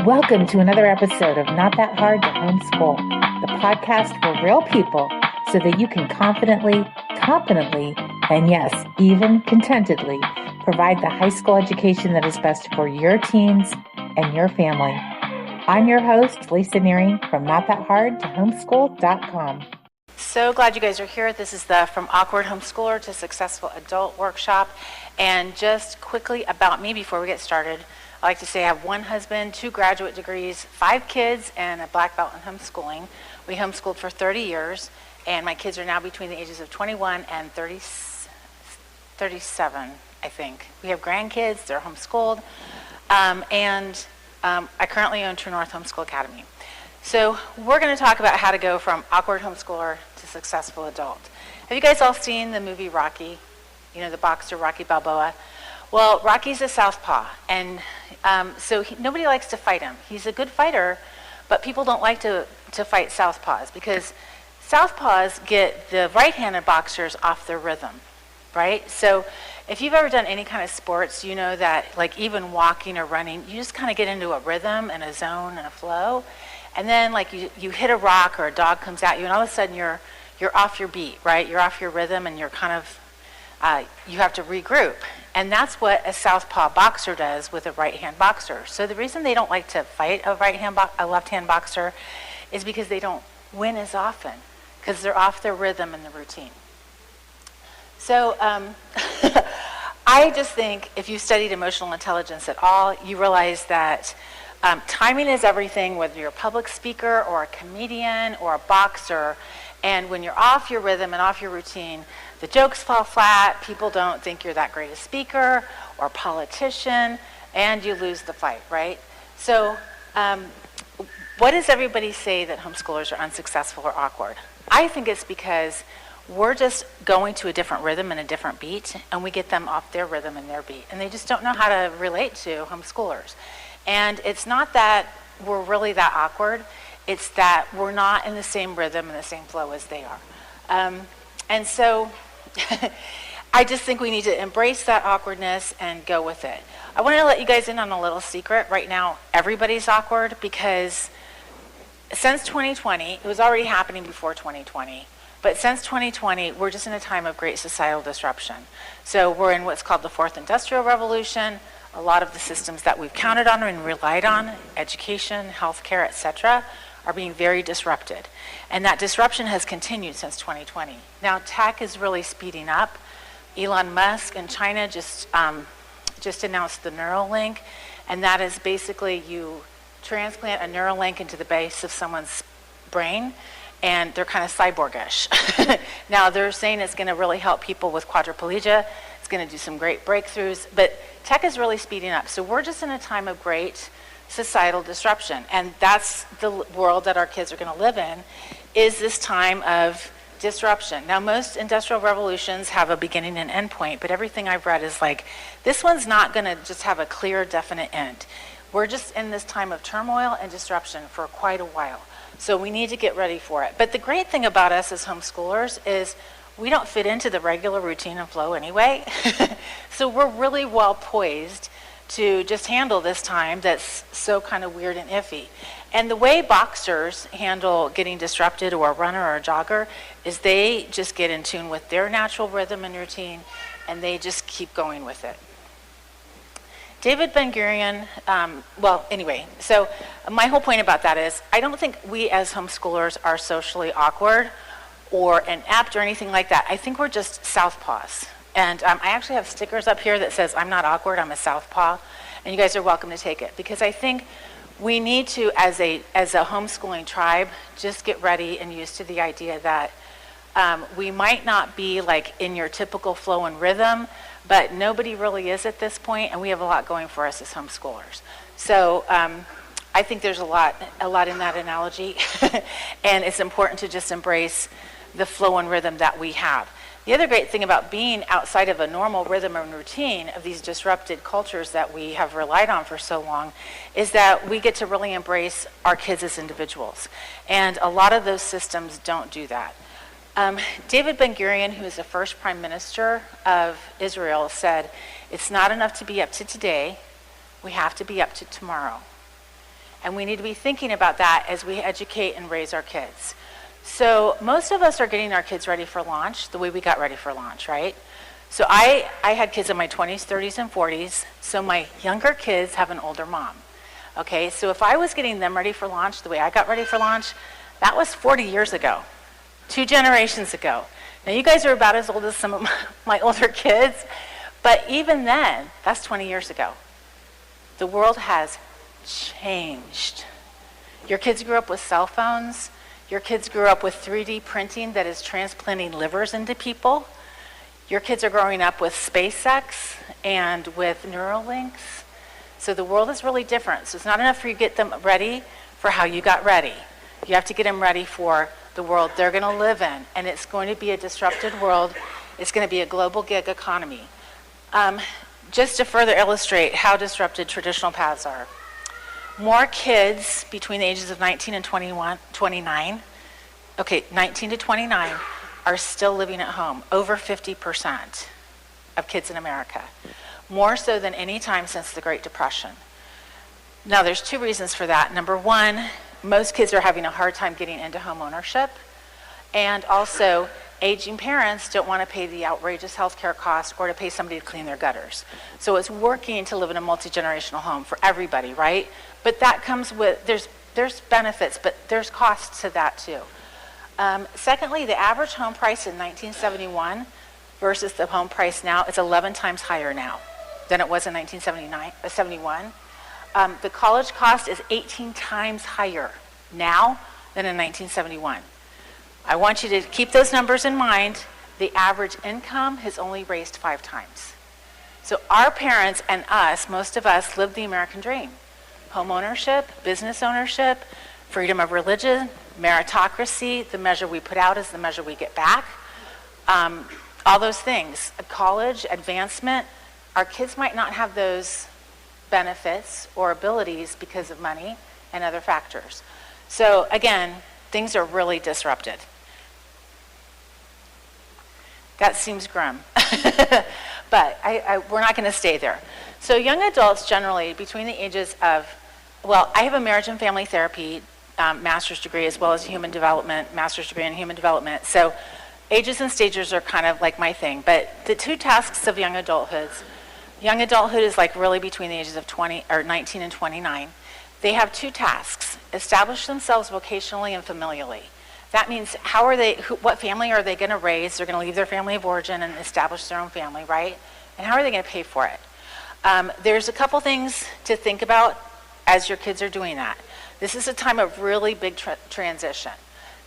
Welcome to another episode of Not That Hard to Homeschool, the podcast for real people so that you can confidently, competently, and yes, even contentedly provide the high school education that is best for your teens and your family. I'm your host, Lisa Nehring from notthathardtohomeschool.com. So glad you guys are here. This is the From Awkward Homeschooler to Successful Adult workshop. And just quickly about me before we get started, I like to say I have one husband, 2 graduate degrees, 5 kids, and a black belt in homeschooling. We homeschooled for 30 years, and my kids are now between the ages of 21 and 37, I think. We have grandkids, they're homeschooled, and I currently own True North Homeschool Academy. So we're going to talk about how to go from awkward homeschooler to successful adult. Have you guys all seen the movie Rocky? You know, the boxer Rocky Balboa? Well, Rocky's a southpaw, and so nobody likes to fight him. He's a good fighter, but people don't like to fight southpaws because southpaws get the right-handed boxers off their rhythm, right? So if you've ever done any kind of sports, you know that like even walking or running, you just kind of get into a rhythm and a zone and a flow. And then like you hit a rock or a dog comes at you, and all of a sudden you're off your beat, right? You're off your rhythm, and you're kind of you have to regroup. And that's what a southpaw boxer does with a right-hand boxer. So the reason they don't like to fight a left-hand boxer is because they don't win as often, because they're off their rhythm and the routine. So I just think if you studied emotional intelligence at all, you realize that timing is everything, whether you're a public speaker or a comedian or a boxer. And when you're off your rhythm and off your routine, the jokes fall flat, people don't think you're that great a speaker or politician, and you lose the fight, right? So what does everybody say that homeschoolers are unsuccessful or awkward? I think it's because we're just going to a different rhythm and a different beat, and we get them off their rhythm and their beat, and they just don't know how to relate to homeschoolers. And it's not that we're really that awkward, it's that we're not in the same rhythm and the same flow as they are. And so I just think we need to embrace that awkwardness and go with it. I want to let you guys in on a little secret. Right now, everybody's awkward because since 2020, it was already happening before 2020, but since 2020, we're just in a time of great societal disruption. So we're in what's called the 4th Industrial Revolution. A lot of the systems that we've counted on and relied on, education, healthcare, etc., are being very disrupted. And that disruption has continued since 2020. Now, tech is really speeding up. Elon Musk in China just announced the Neuralink, and that is basically you transplant a Neuralink into the base of someone's brain, and they're kind of cyborgish. Now, they're saying it's going to really help people with quadriplegia. It's going to do some great breakthroughs, but tech is really speeding up. So we're just in a time of great societal disruption, and that's the world that our kids are going to live in, is this time of disruption. Now, most industrial revolutions have a beginning and end point, but everything I've read is like, this one's not going to just have a clear, definite end. We're just in this time of turmoil and disruption for quite a while, so we need to get ready for it. But the great thing about us as homeschoolers is we don't fit into the regular routine and flow anyway, so we're really well poised to just handle this time that's so kind of weird and iffy. And the way boxers handle getting disrupted, or a runner or a jogger, is they just get in tune with their natural rhythm and routine, and they just keep going with it. David Ben-Gurion, so my whole point about that is I don't think we as homeschoolers are socially awkward or inept or anything like that. I think we're just southpaws. And I actually have stickers up here that says, I'm not awkward, I'm a southpaw. And you guys are welcome to take it. Because I think we need to, as a homeschooling tribe, just get ready and used to the idea that we might not be like in your typical flow and rhythm, but nobody really is at this point, and we have a lot going for us as homeschoolers. So I think there's a lot in that analogy. And it's important to just embrace the flow and rhythm that we have. The other great thing about being outside of a normal rhythm and routine of these disrupted cultures that we have relied on for so long is that we get to really embrace our kids as individuals. And a lot of those systems don't do that. David Ben-Gurion, who is the first prime minister of Israel, said, "It's not enough to be up to today, we have to be up to tomorrow." And we need to be thinking about that as we educate and raise our kids. So most of us are getting our kids ready for launch the way we got ready for launch, right? So I had kids in my 20s, 30s, and 40s. So my younger kids have an older mom. Okay, so if I was getting them ready for launch the way I got ready for launch, that was 40 years ago, 2 generations ago. Now you guys are about as old as some of my older kids, but even then, that's 20 years ago. The world has changed. Your kids grew up with cell phones. Your kids grew up with 3D printing that is transplanting livers into people. Your kids are growing up with SpaceX and with Neuralinks. So the world is really different. So it's not enough for you to get them ready for how you got ready. You have to get them ready for the world they're going to live in. And it's going to be a disrupted world. It's going to be a global gig economy. Just to further illustrate how disrupted traditional paths are. More kids between the ages of 19 and 29, 19 to 29, are still living at home, over 50% of kids in America. More so than any time since the Great Depression. Now, there's 2 reasons for that. Number 1, most kids are having a hard time getting into home ownership. And also, aging parents don't want to pay the outrageous health care costs or to pay somebody to clean their gutters. So it's working to live in a multi-generational home for everybody, right? But that comes with, there's benefits, but there's costs to that too. Secondly, the average home price in 1971 versus the home price now is 11 times higher now than it was in 1971. The college cost is 18 times higher now than in 1971. I want you to keep those numbers in mind. The average income has only raised 5 times. So our parents and us, most of us, lived the American dream. Home ownership, business ownership, freedom of religion, meritocracy. The measure we put out is the measure we get back. All those things. College, advancement. Our kids might not have those benefits or abilities because of money and other factors. So again, things are really disrupted. That seems grim, but we're not going to stay there. So young adults generally between the ages of, I have a marriage and family therapy master's degree as well as master's degree in human development. So ages and stages are kind of like my thing, but the 2 tasks of young adulthood is like really between the ages of 19 and 29. They have 2 tasks: establish themselves vocationally and familially. That means what family are they going to raise? They're going to leave their family of origin and establish their own family, right? And how are they going to pay for it? There's a couple things to think about as your kids are doing that. This is a time of really big transition.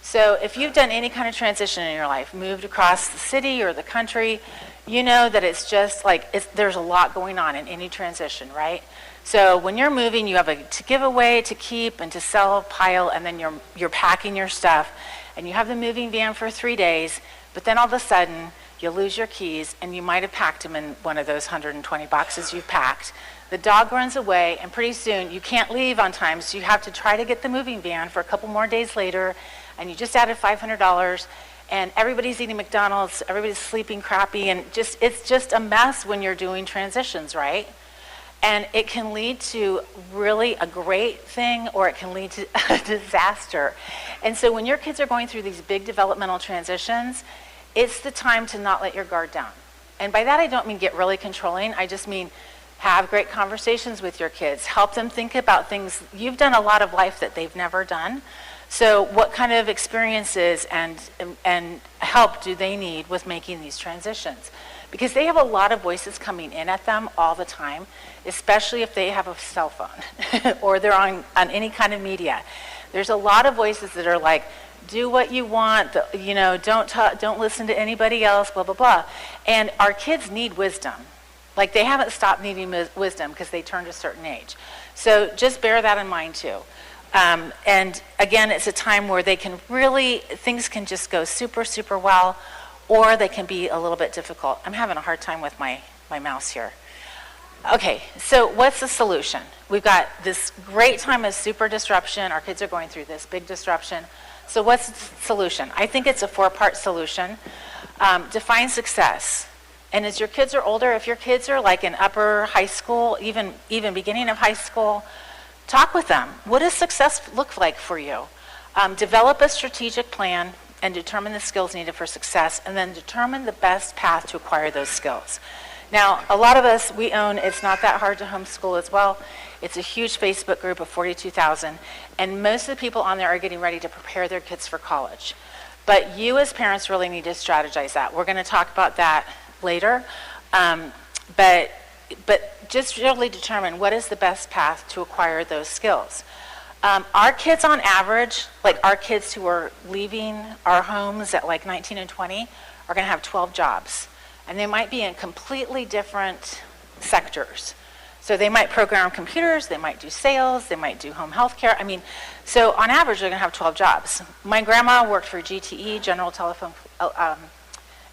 So if you've done any kind of transition in your life, moved across the city or the country, you know that it's just like, there's a lot going on in any transition, right? So when you're moving, you have to give away, to keep, and to sell, pile, and then you're packing your stuff, and you have the moving van for 3 days, but then all of a sudden, you lose your keys, and you might have packed them in one of those 120 boxes you've packed. The dog runs away, and pretty soon, you can't leave on time, so you have to try to get the moving van for a couple more days later, and you just added $500, and everybody's eating McDonald's, everybody's sleeping crappy, and it's just a mess when you're doing transitions, right? And it can lead to really a great thing, or it can lead to a disaster. And so when your kids are going through these big developmental transitions, it's the time to not let your guard down. And by that I don't mean get really controlling, I just mean have great conversations with your kids, help them think about things. You've done a lot of life that they've never done. So what kind of experiences and help do they need with making these transitions? Because they have a lot of voices coming in at them all the time, especially if they have a cell phone or they're on any kind of media. There's a lot of voices that are like, do what you want, don't listen to anybody else, blah, blah, blah. And our kids need wisdom. Like, they haven't stopped needing wisdom because they turned a certain age. So just bear that in mind too. And again, it's a time where things can just go super, super well, or they can be a little bit difficult. I'm having a hard time with my mouse here. Okay, so what's the solution? We've got this great time of super disruption. Our kids are going through this big disruption. So what's the solution? I think it's a 4-part solution. Define success. And as your kids are older, if your kids are like in upper high school, even beginning of high school, Talk with them. What does success look like for you? Develop a strategic plan and determine the skills needed for success, and then determine the best path to acquire those skills. Now, a lot of us, we own It's Not That Hard to Homeschool as well. It's a huge Facebook group of 42,000, and most of the people on there are getting ready to prepare their kids for college. But you as parents really need to strategize that. We're going to talk about that later, but just really determine what is the best path to acquire those skills. Our kids on average, like our kids who are leaving our homes at like 19 and 20, are going to have 12 jobs. And they might be in completely different sectors. So they might program computers, they might do sales, they might do home health care. I mean, so on average, they're going to have 12 jobs. My grandma worked for GTE, General Telephone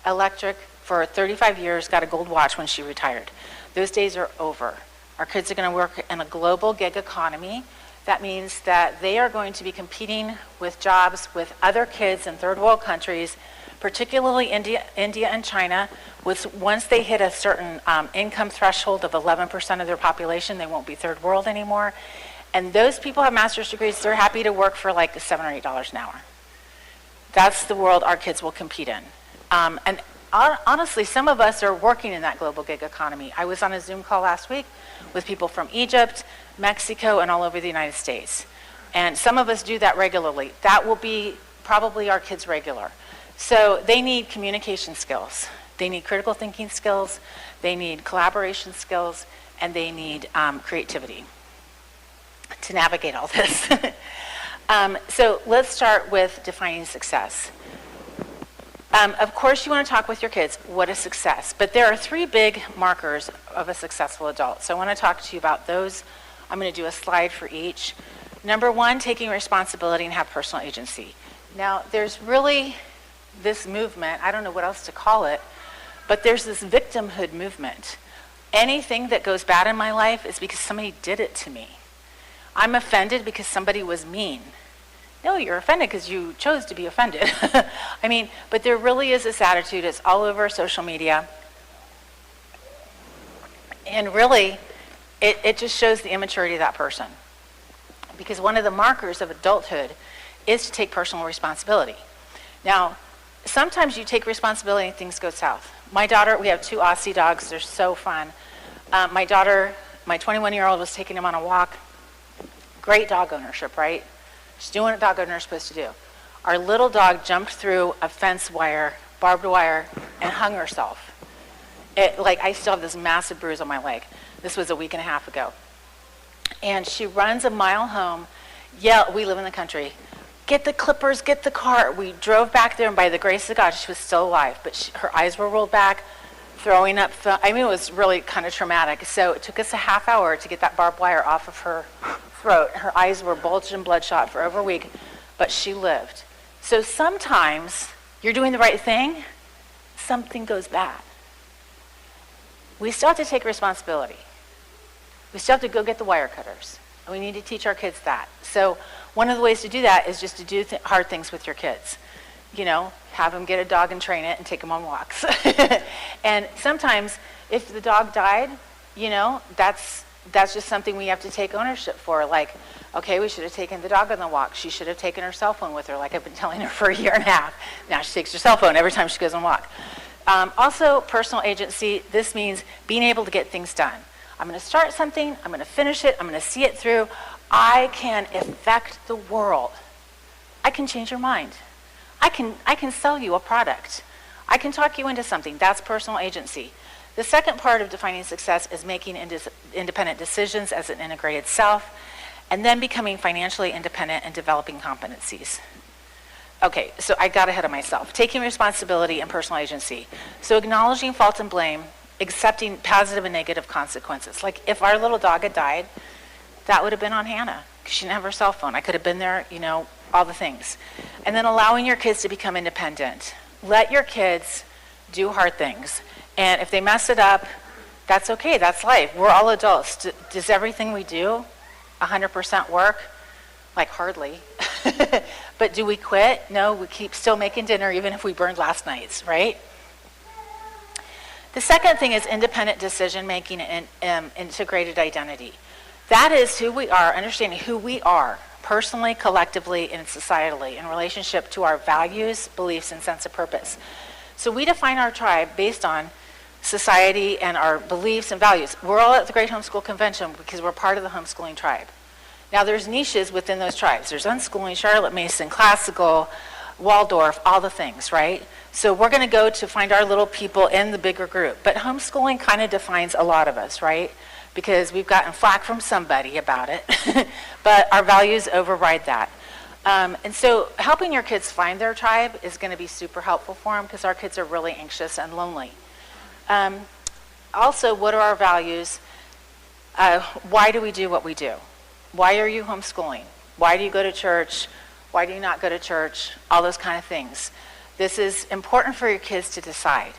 Electric, for 35 years, got a gold watch when she retired. Those days are over. Our kids are going to work in a global gig economy. That means that they are going to be competing with jobs with other kids in third world countries, particularly India and China. Once they hit a certain income threshold of 11% of their population, they won't be third world anymore. And those people have master's degrees, they're happy to work for like $7 or $8 an hour. That's the world our kids will compete in. And honestly, some of us are working in that global gig economy. I was on a Zoom call last week with people from Egypt, Mexico, and all over the United States. And some of us do that regularly. That will be probably our kids' regular. So they need communication skills. They need critical thinking skills. They need collaboration skills. And they need creativity to navigate all this. So let's start with defining success. Of course, you want to talk with your kids, what is success? But there are 3 big markers of a successful adult. So I want to talk to you about those. I'm going to do a slide for each. Number 1, taking responsibility and have personal agency. Now, there's really this movement, I don't know what else to call it, but there's this victimhood movement. Anything that goes bad in my life is because somebody did it to me. I'm offended because somebody was mean. No, you're offended because you chose to be offended. I mean, but there really is this attitude. It's all over social media. And really, it just shows the immaturity of that person. Because one of the markers of adulthood is to take personal responsibility. Now, sometimes you take responsibility and things go south. My daughter, we have 2 Aussie dogs. They're so fun. My daughter, my 21-year-old, was taking him on a walk. Great dog ownership, right? She's doing what dog owners are supposed to do. Our little dog jumped through a fence wire, barbed wire, and hung herself. I still have this massive bruise on my leg. This was a week and a half ago. And she runs a mile home. We live in the country. Get the clippers, get the car. We drove back there, and by the grace of God, she was still alive. But her eyes were rolled back, throwing up. I mean, it was really kind of traumatic. So it took us a half hour to get that barbed wire off of her throat. Her eyes were bulged and bloodshot for over a week, but she lived. So sometimes you're doing the right thing, something goes bad. We still have to take responsibility. We still have to go get the wire cutters. And we need to teach our kids that. So one of the ways to do that is just to do hard things with your kids. You know, have them get a dog and train it and take them on walks. And sometimes if the dog died, you know, that's just something we have to take ownership for. Like, okay, we should have taken the dog on the walk. She should have taken her cell phone with her, like I've been telling her for a year and a half. Now she takes her cell phone every time she goes on a walk. Also, personal agency. This means being able to get things done. I'm going to start something. I'm going to finish it. I'm going to see it through. I can affect the world. I can change your mind. I can sell you a product. I can talk you into something. That's personal agency. The second part of defining success is making independent decisions as an integrated self, and then becoming financially independent and developing competencies. Okay, so I got ahead of myself. Taking responsibility and personal agency. So acknowledging fault and blame, accepting positive and negative consequences. Like if our little dog had died, that would have been on Hannah, because she didn't have her cell phone. I could have been there, you know, all the things. And then allowing your kids to become independent. Let your kids do hard things. And if they mess it up, that's okay, that's life. We're all adults. Does everything we do 100% work? Like hardly. But do we quit? No, we keep still making dinner even if we burned last night's, right? The second thing is independent decision making and integrated identity. That is who we are, understanding who we are personally, collectively, and societally in relationship to our values, beliefs, and sense of purpose. So we define our tribe based on society and our beliefs and values. We're all at the Great Homeschool Convention because we're part of the homeschooling tribe. Now there's niches within those tribes. There's unschooling, Charlotte Mason, classical, Waldorf, all the things, right? So we're going to go to find our little people in the bigger group. But homeschooling kind of defines a lot of us, right? Because we've gotten flack from somebody about it, but our values override that. And so helping your kids find their tribe is going to be super helpful for them because our kids are really anxious and lonely. Also, what are our values? Why do we do what we do? Why are you homeschooling? Why do you go to church? Why do you not go to church? All those kind of things. This is important for your kids to decide.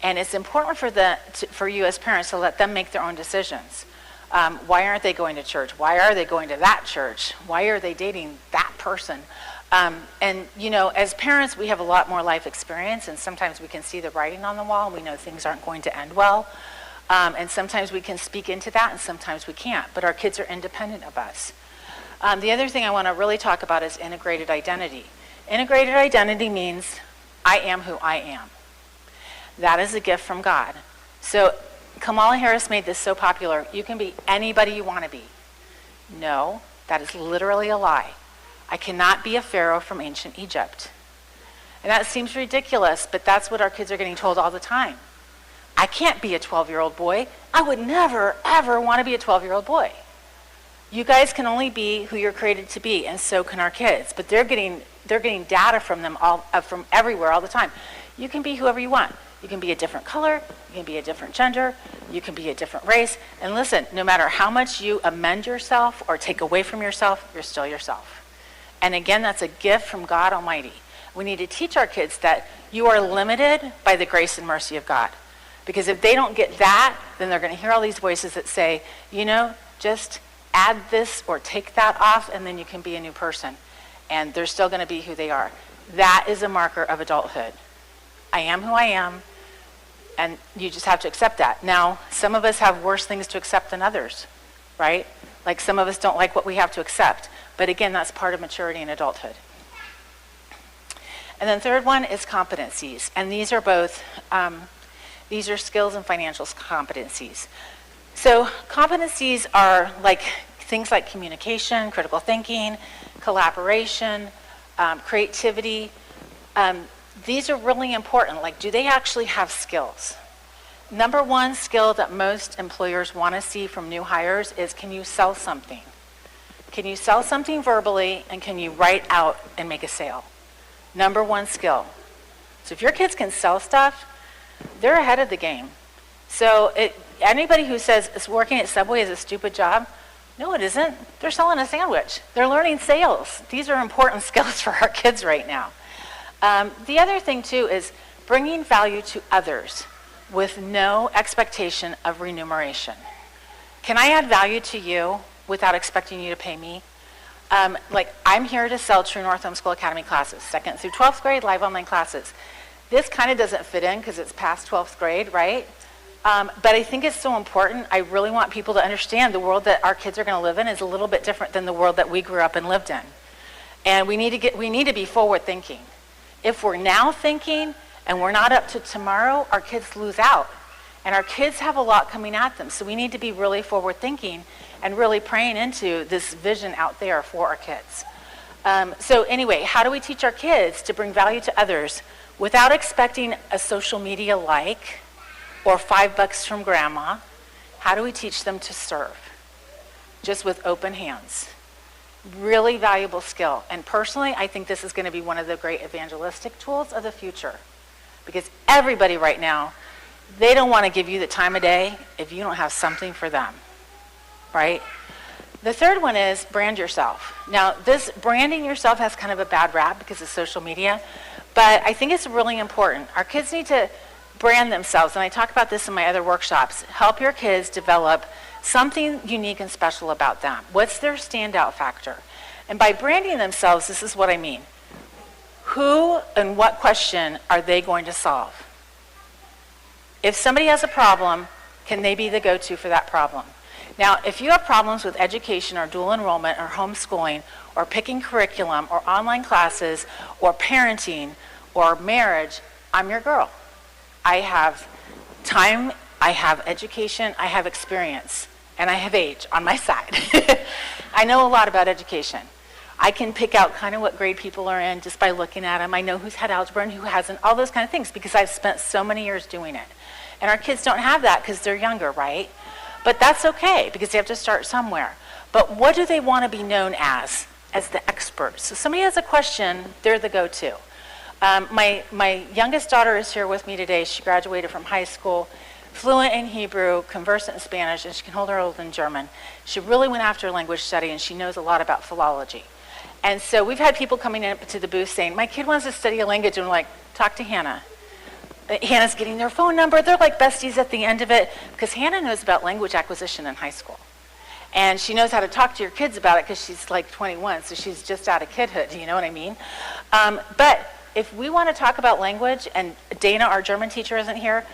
And it's important for you as parents to let them make their own decisions. Why aren't they going to church? Why are they going to that church? Why are they dating that person? And, you know, as parents, we have a lot more life experience, and sometimes we can see the writing on the wall, and we know things aren't going to end well. And sometimes we can speak into that, and sometimes we can't. But our kids are independent of us. The other thing I want to really talk about is integrated identity. Integrated identity means I am who I am. That is a gift from God. So Kamala Harris made this so popular. You can be anybody you want to be. No, that is literally a lie. I cannot be a pharaoh from ancient Egypt. And that seems ridiculous, but that's what our kids are getting told all the time. I can't be a 12-year-old boy. I would never, ever want to be a 12-year-old boy. You guys can only be who you're created to be, and so can our kids. But they're getting data from them from everywhere all the time. You can be whoever you want. You can be a different color, you can be a different gender, you can be a different race. And listen, no matter how much you amend yourself or take away from yourself, you're still yourself. And again, that's a gift from God Almighty. We need to teach our kids that you are limited by the grace and mercy of God. Because if they don't get that, then they're going to hear all these voices that say, you know, just add this or take that off and then you can be a new person. And they're still going to be who they are. That is a marker of adulthood. I am who I am. And you just have to accept that. Now, some of us have worse things to accept than others, right? Like some of us don't like what we have to accept. But again, that's part of maturity and adulthood. And then third one is competencies. And these are both, these are skills and financial competencies. So competencies are like things like communication, critical thinking, collaboration, creativity. These are really important. Like, do they actually have skills? Number one skill that most employers want to see from new hires is, can you sell something? Can you sell something verbally, and can you write out and make a sale? Number one skill. So if your kids can sell stuff, they're ahead of the game. So anybody who says working at Subway is a stupid job, no, it isn't. They're selling a sandwich. They're learning sales. These are important skills for our kids right now. The other thing, too, is bringing value to others with no expectation of remuneration. Can I add value to you without expecting you to pay me? Like, I'm here to sell True North Homeschool Academy classes, 2nd through 12th grade, live online classes. This kind of doesn't fit in because it's past 12th grade, right? But I think it's so important. I really want people to understand the world that our kids are going to live in is a little bit different than the world that we grew up and lived in. And we need to be forward thinking. If we're now thinking and we're not up to tomorrow, our kids lose out. And our kids have a lot coming at them. So we need to be really forward thinking and really praying into this vision out there for our kids. So anyway, how do we teach our kids to bring value to others without expecting a social media like or $5 from grandma? How do we teach them to serve? Just with open hands. Really valuable skill. And personally, I think this is going to be one of the great evangelistic tools of the future. Because everybody right now, they don't want to give you the time of day if you don't have something for them, right? The third one is brand yourself. Now, this branding yourself has kind of a bad rap because of social media, but I think it's really important. Our kids need to brand themselves, and I talk about this in my other workshops. Help your kids develop something unique and special about them. What's their standout factor? And by branding themselves, this is what I mean. Who and what question are they going to solve? If somebody has a problem, can they be the go-to for that problem? Now, if you have problems with education or dual enrollment or homeschooling or picking curriculum or online classes or parenting or marriage, I'm your girl. I have time, I have education, I have experience, and I have age on my side. I know a lot about education. I can pick out kind of what grade people are in just by looking at them. I know who's had algebra and who hasn't, all those kind of things, because I've spent so many years doing it. And our kids don't have that because they're younger, right? But that's okay, because they have to start somewhere. But what do they want to be known as the experts? So somebody has a question, they're the go-to. My youngest daughter is here with me today. She graduated from high school, fluent in Hebrew, conversant in Spanish, and she can hold her own in German. She really went after language study, and she knows a lot about philology. And so we've had people coming in to the booth saying, my kid wants to study a language, and we're like, talk to Hannah. Hannah's getting their phone number. They're like besties at the end of it, because Hannah knows about language acquisition in high school. And she knows how to talk to your kids about it because she's like 21, so she's just out of kidhood, you know what I mean? But if we want to talk about language, and Dana, our German teacher, isn't here,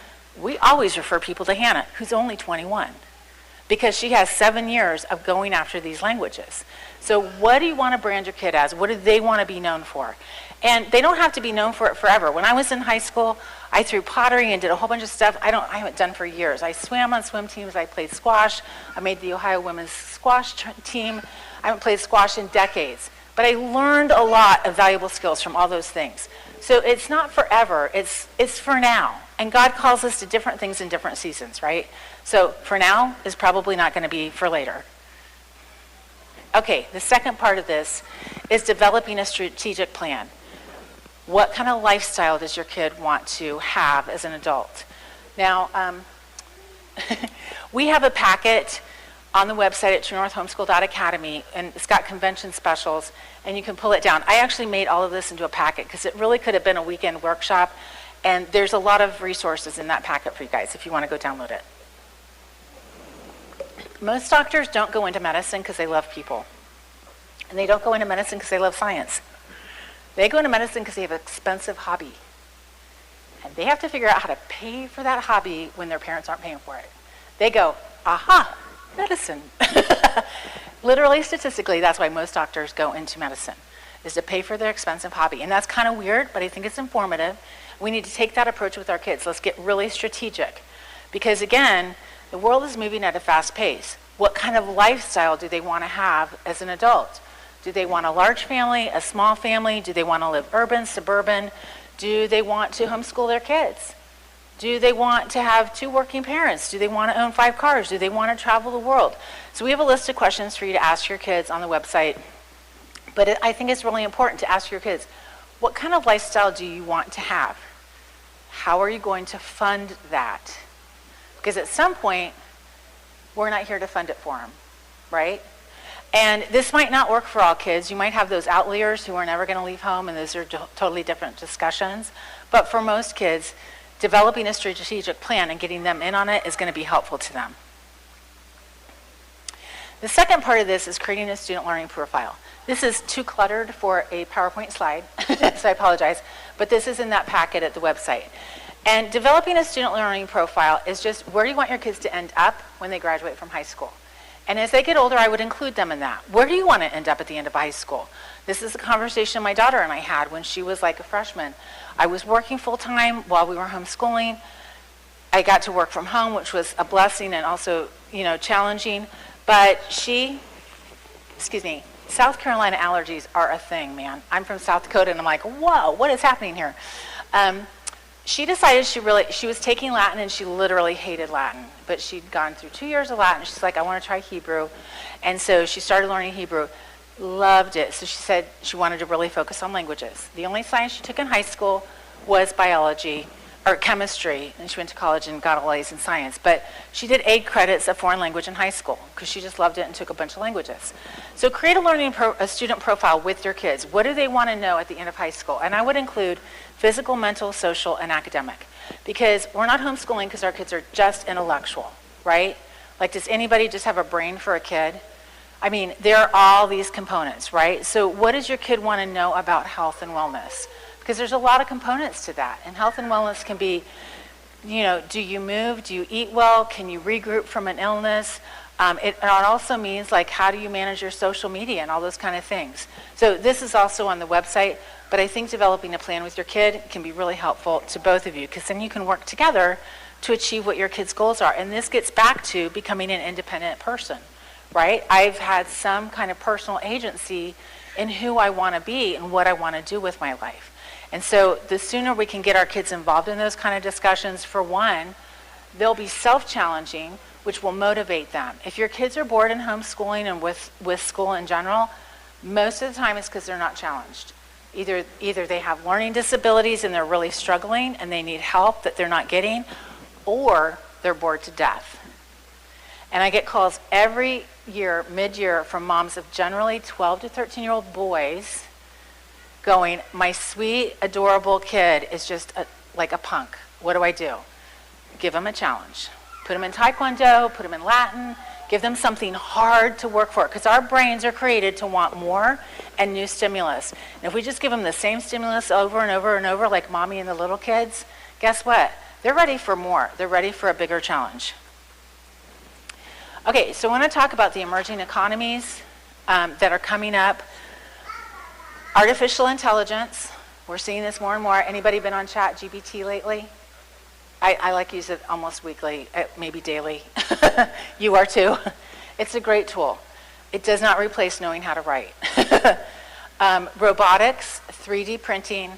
we always refer people to Hannah, who's only 21, because she has 7 years of going after these languages. So what do you want to brand your kid as? What do they want to be known for? And they don't have to be known for it forever. When I was in high school, I threw pottery and did a whole bunch of stuff I haven't done for years. I swam on swim teams. I played squash. I made the Ohio women's squash team. I haven't played squash in decades. But I learned a lot of valuable skills from all those things. So it's not forever. It's for now. And God calls us to different things in different seasons, right? So for now is probably not going to be for later. Okay, the second part of this is developing a strategic plan. What kind of lifestyle does your kid want to have as an adult? Now, we have a packet on the website at True North Homeschool Academy, and it's got convention specials, and you can pull it down. I actually made all of this into a packet because it really could have been a weekend workshop, and there's a lot of resources in that packet for you guys if you want to go download it. Most doctors don't go into medicine because they love people, and they don't go into medicine because they love science. They go into medicine because they have an expensive hobby, and they have to figure out how to pay for that hobby when their parents aren't paying for it. They go, aha, medicine. Literally, statistically, that's why most doctors go into medicine, is to pay for their expensive hobby. And that's kind of weird, but I think it's informative. We need to take that approach with our kids. Let's get really strategic. Because again, the world is moving at a fast pace. What kind of lifestyle do they want to have as an adult? Do they want a large family, a small family? Do they want to live urban, suburban? Do they want to homeschool their kids? Do they want to have 2 working parents? Do they want to own 5 cars? Do they want to travel the world? So we have a list of questions for you to ask your kids on the website. But I think it's really important to ask your kids, what kind of lifestyle do you want to have? How are you going to fund that? Because at some point, we're not here to fund it for them, right? And this might not work for all kids. You might have those outliers who are never going to leave home, and those are totally different discussions. But for most kids, developing a strategic plan and getting them in on it is going to be helpful to them. The second part of this is creating a student learning profile. This is too cluttered for a PowerPoint slide, so I apologize, but this is in that packet at the website. And developing a student learning profile is just where do you want your kids to end up when they graduate from high school? And as they get older, I would include them in that. Where do you want to end up at the end of high school? This is a conversation my daughter and I had when she was like a freshman. I was working full-time while we were homeschooling. I got to work from home, which was a blessing and also, challenging. But South Carolina allergies are a thing, man. I'm from South Dakota, and I'm like, whoa, what is happening here? She decided she was taking Latin, and she literally hated Latin. But she'd gone through 2 years of Latin. She's like, I want to try Hebrew. And so she started learning Hebrew. Loved it. So she said she wanted to really focus on languages. The only science she took in high school was biology or chemistry, and she went to college and got all A's in science. But she did 8 credits of foreign language in high school because she just loved it and took a bunch of languages. So create a student profile with your kids. What do they want to know at the end of high school? And I would include physical, mental, social, and academic. Because we're not homeschooling because our kids are just intellectual, right? Like, does anybody just have a brain for a kid? I mean, there are all these components, right? So what does your kid want to know about health and wellness? Because there's a lot of components to that. And health and wellness can be, do you move? Do you eat well? Can you regroup from an illness? It also means, like, how do you manage your social media and all those kind of things. So this is also on the website, but I think developing a plan with your kid can be really helpful to both of you, because then you can work together to achieve what your kids' goals are. And this gets back to becoming an independent person, right? I've had some kind of personal agency in who I want to be and what I want to do with my life. And so the sooner we can get our kids involved in those kind of discussions, for one, they'll be self-challenging, which will motivate them. If your kids are bored in homeschooling and with school in general, most of the time it's because they're not challenged. Either they have learning disabilities and they're really struggling and they need help that they're not getting, or they're bored to death. And I get calls every year, mid-year, from moms of generally 12 to 13-year-old boys going, my sweet, adorable kid is just like a punk. What do I do? Give them a challenge. Put them in Taekwondo, put them in Latin, give them something hard to work for, because our brains are created to want more and new stimulus. And if we just give them the same stimulus over and over and over, like mommy and the little kids, guess what? They're ready for more. They're ready for a bigger challenge. Okay, so I want to talk about the emerging economies that are coming up. Artificial intelligence. We're seeing this more and more. Anybody been on ChatGPT lately? I like to use it almost weekly, maybe daily. You are too. It's a great tool. It does not replace knowing how to write. Robotics, 3D printing,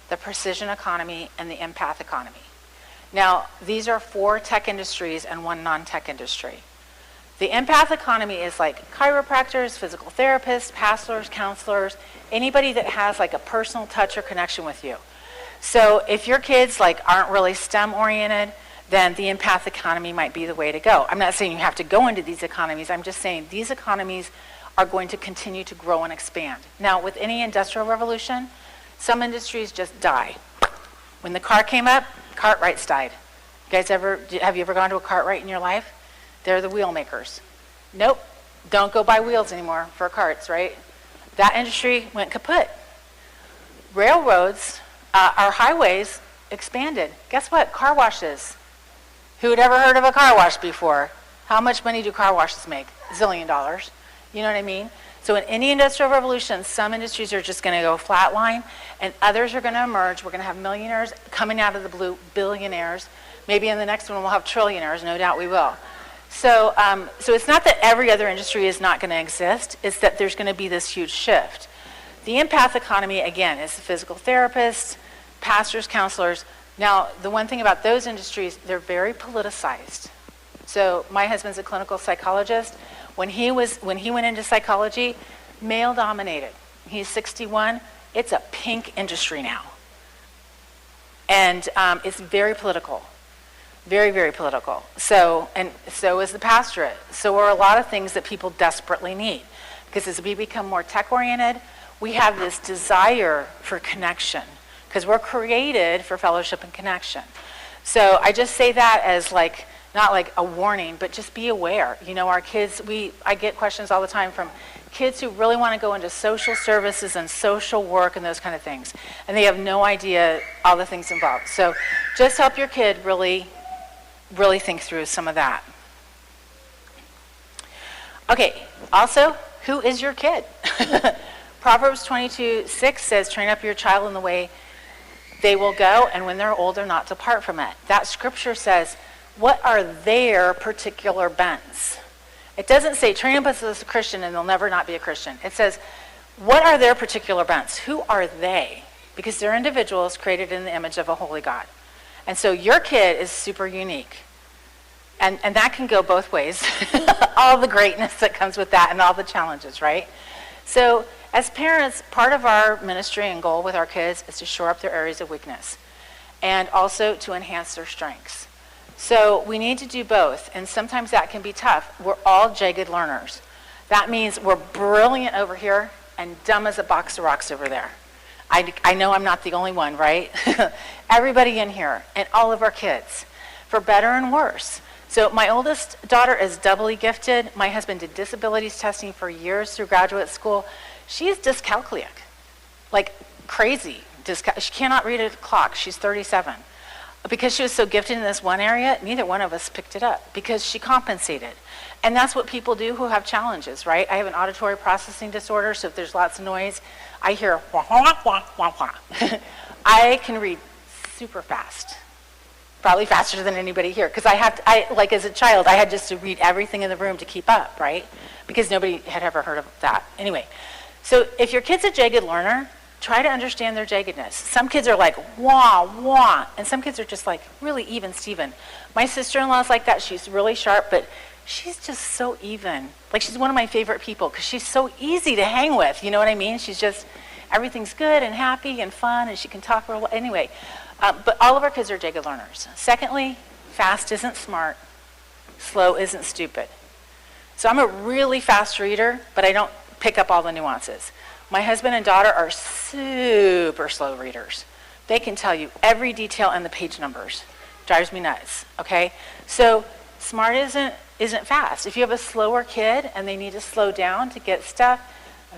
the precision economy, and the empath economy. Now, these are 4 tech industries and 1 non-tech industry. The empath economy is like chiropractors, physical therapists, pastors, counselors, anybody that has like a personal touch or connection with you. So if your kids like aren't really STEM oriented, then the empath economy might be the way to go. I'm not saying you have to go into these economies. I'm just saying these economies are going to continue to grow and expand. Now, with any industrial revolution, some industries just die. When the car came up, Cartwrights died. You guys have you ever gone to a Cartwright in your life? They're the wheel makers. Nope, don't go buy wheels anymore for carts, right? That industry went kaput. Railroads, our highways expanded. Guess what? Car washes. Who had ever heard of a car wash before? How much money do car washes make? $1 zillion. You know what I mean? So in any industrial revolution, some industries are just going to go flatline, and others are going to emerge. We're going to have millionaires coming out of the blue, billionaires. Maybe in the next one we'll have trillionaires. No doubt we will. So it's not that every other industry is not going to exist. It's that there's going to be this huge shift. The empath economy, again, is physical therapists, pastors, counselors. Now, the one thing about those industries, they're very politicized. So my husband's a clinical psychologist. When he went into psychology, male dominated. He's 61. It's a pink industry now. And it's very political. Very, very political. So is the pastorate. So are a lot of things that people desperately need. Because as we become more tech-oriented, we have this desire for connection. Because we're created for fellowship and connection. So I just say that as like, not like a warning, but just be aware. You know, our kids, I get questions all the time from kids who really want to go into social services and social work and those kind of things. And they have no idea all the things involved. So just help your kid really think through some of that. Okay, also, who is your kid? Proverbs 22:6 says, train up your child in the way they will go, and when they're older, not depart from it. That scripture says, what are their particular bents? It doesn't say train up as a Christian and they'll never not be a Christian. It says, what are their particular bents? Who are they? Because they're individuals created in the image of a holy God. And so your kid is super unique. And that can go both ways. All the greatness that comes with that and all the challenges, right? So as parents, part of our ministry and goal with our kids is to shore up their areas of weakness and also to enhance their strengths. So we need to do both, and sometimes that can be tough. We're all jagged learners. That means we're brilliant over here and dumb as a box of rocks over there. I know I'm not the only one, right? Everybody in here and all of our kids, for better and worse. So my oldest daughter is doubly gifted. My husband did disabilities testing for years through graduate school. She is dyscalculic, like crazy. She cannot read a clock. She's 37. because she was so gifted in this one area, neither one of us picked it up because she compensated. And that's what people do who have challenges, right? I have an auditory processing disorder, so if there's lots of noise, I hear wah, wah, wah, wah, wah. I can read super fast, probably faster than anybody here, because like as a child, I had just to read everything in the room to keep up, right? Because nobody had ever heard of that. Anyway, so if your kid's a jagged learner, try to understand their jaggedness. Some kids are like, wah, wah, and some kids are just like really even Steven. My sister-in-law's like that. She's really sharp, but she's just so even. Like, she's one of my favorite people because she's so easy to hang with, you know what I mean? She's just, everything's good and happy and fun, and she can talk real well. Anyway, but all of our kids are jagged learners. Secondly, fast isn't smart, slow isn't stupid. So I'm a really fast reader, but I don't pick up all the nuances. My husband and daughter are super slow readers. They can tell you every detail in the page numbers. Drives me nuts, okay? So smart isn't fast. If you have a slower kid and they need to slow down to get stuff,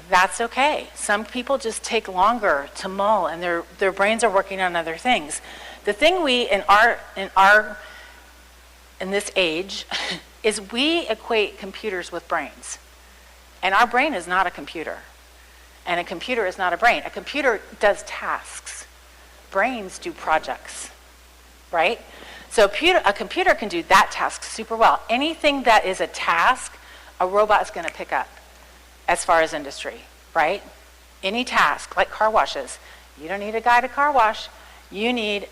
that's okay. Some people just take longer to mull, and their brains are working on other things. The thing we in this age is we equate computers with brains, and our brain is not a computer, and a computer is not a brain. A computer does tasks. Brains do projects, right? So a computer can do that task super well. Anything that is a task, a robot's going to pick up as far as industry, right? Any task, like car washes, you don't need a guy to car wash. You need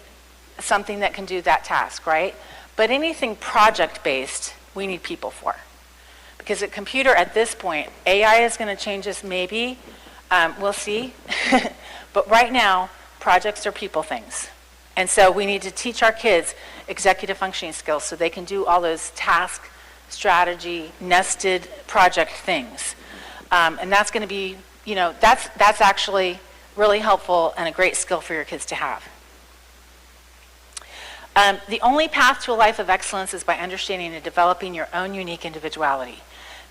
something that can do that task, right? But anything project-based, we need people for. Because a computer at this point, AI is going to change us maybe. We'll see. But right now, projects are people things. And so we need to teach our kids executive functioning skills so they can do all those task, strategy, nested project things. And that's going to be, that's actually really helpful and a great skill for your kids to have. The only path to a life of excellence is by understanding and developing your own unique individuality.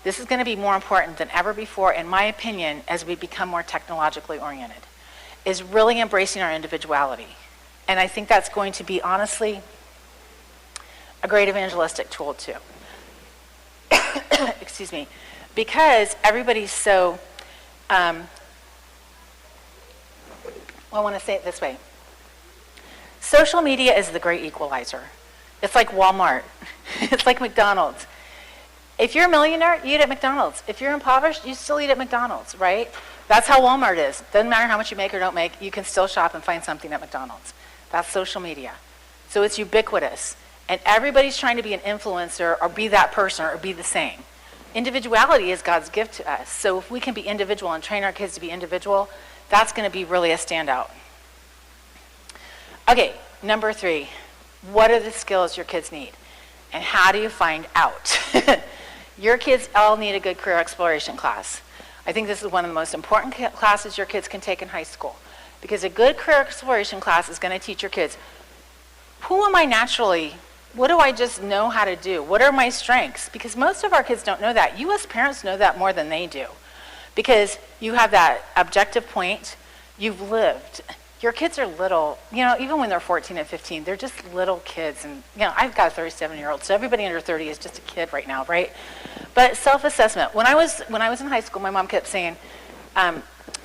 This is going to be more important than ever before, in my opinion, as we become more technologically oriented, is really embracing our individuality. And I think that's going to be, honestly, a great evangelistic tool, too. Excuse me. Because everybody's so, I want to say it this way. Social media is the great equalizer. It's like Walmart. It's like McDonald's. If you're a millionaire, you eat at McDonald's. If you're impoverished, you still eat at McDonald's, right? That's how Walmart is. Doesn't matter how much you make or don't make, you can still shop and find something at McDonald's. That's social media. So it's ubiquitous. And everybody's trying to be an influencer or be that person or be the same. Individuality is God's gift to us. So if we can be individual and train our kids to be individual, that's going to be really a standout. Okay, number 3. What are the skills your kids need? And how do you find out? Your kids all need a good career exploration class. I think this is one of the most important classes your kids can take in high school. Because a good career exploration class is going to teach your kids, who am I naturally? What do I just know how to do? What are my strengths? Because most of our kids don't know that. You as parents know that more than they do. Because you have that objective point. You've lived. Your kids are little, even when they're 14 and 15, they're just little kids. And, I've got a 37-year-old, so everybody under 30 is just a kid right now, right? But self-assessment. When I was in high school, my mom kept saying,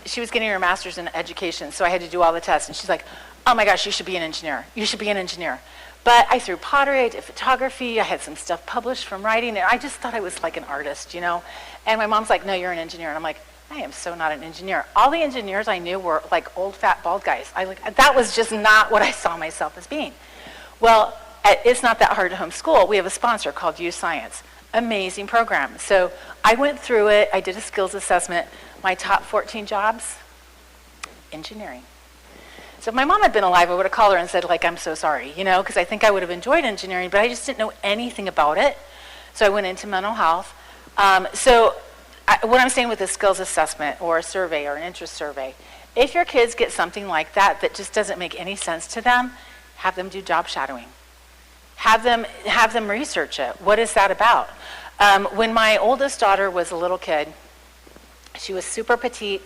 she was getting her master's in education, so I had to do all the tests. And she's like, oh my gosh, you should be an engineer. You should be an engineer. But I threw pottery, I did photography, I had some stuff published from writing, and I just thought I was like an artist, And my mom's like, no, you're an engineer. And I'm like, I am so not an engineer. All the engineers I knew were like old, fat, bald guys. That was just not what I saw myself as being. Well, It's Not That Hard to Homeschool, we have a sponsor called Use Science. Amazing program. So I went through it, I did a skills assessment. My top 14 jobs, engineering. So if my mom had been alive, I would have called her and said, I'm so sorry, because I think I would have enjoyed engineering, but I just didn't know anything about it. So I went into mental health. What I'm saying with a skills assessment or a survey or an interest survey, if your kids get something like that just doesn't make any sense to them, have them do job shadowing. Have them research it. What is that about? When my oldest daughter was a little kid, she was super petite,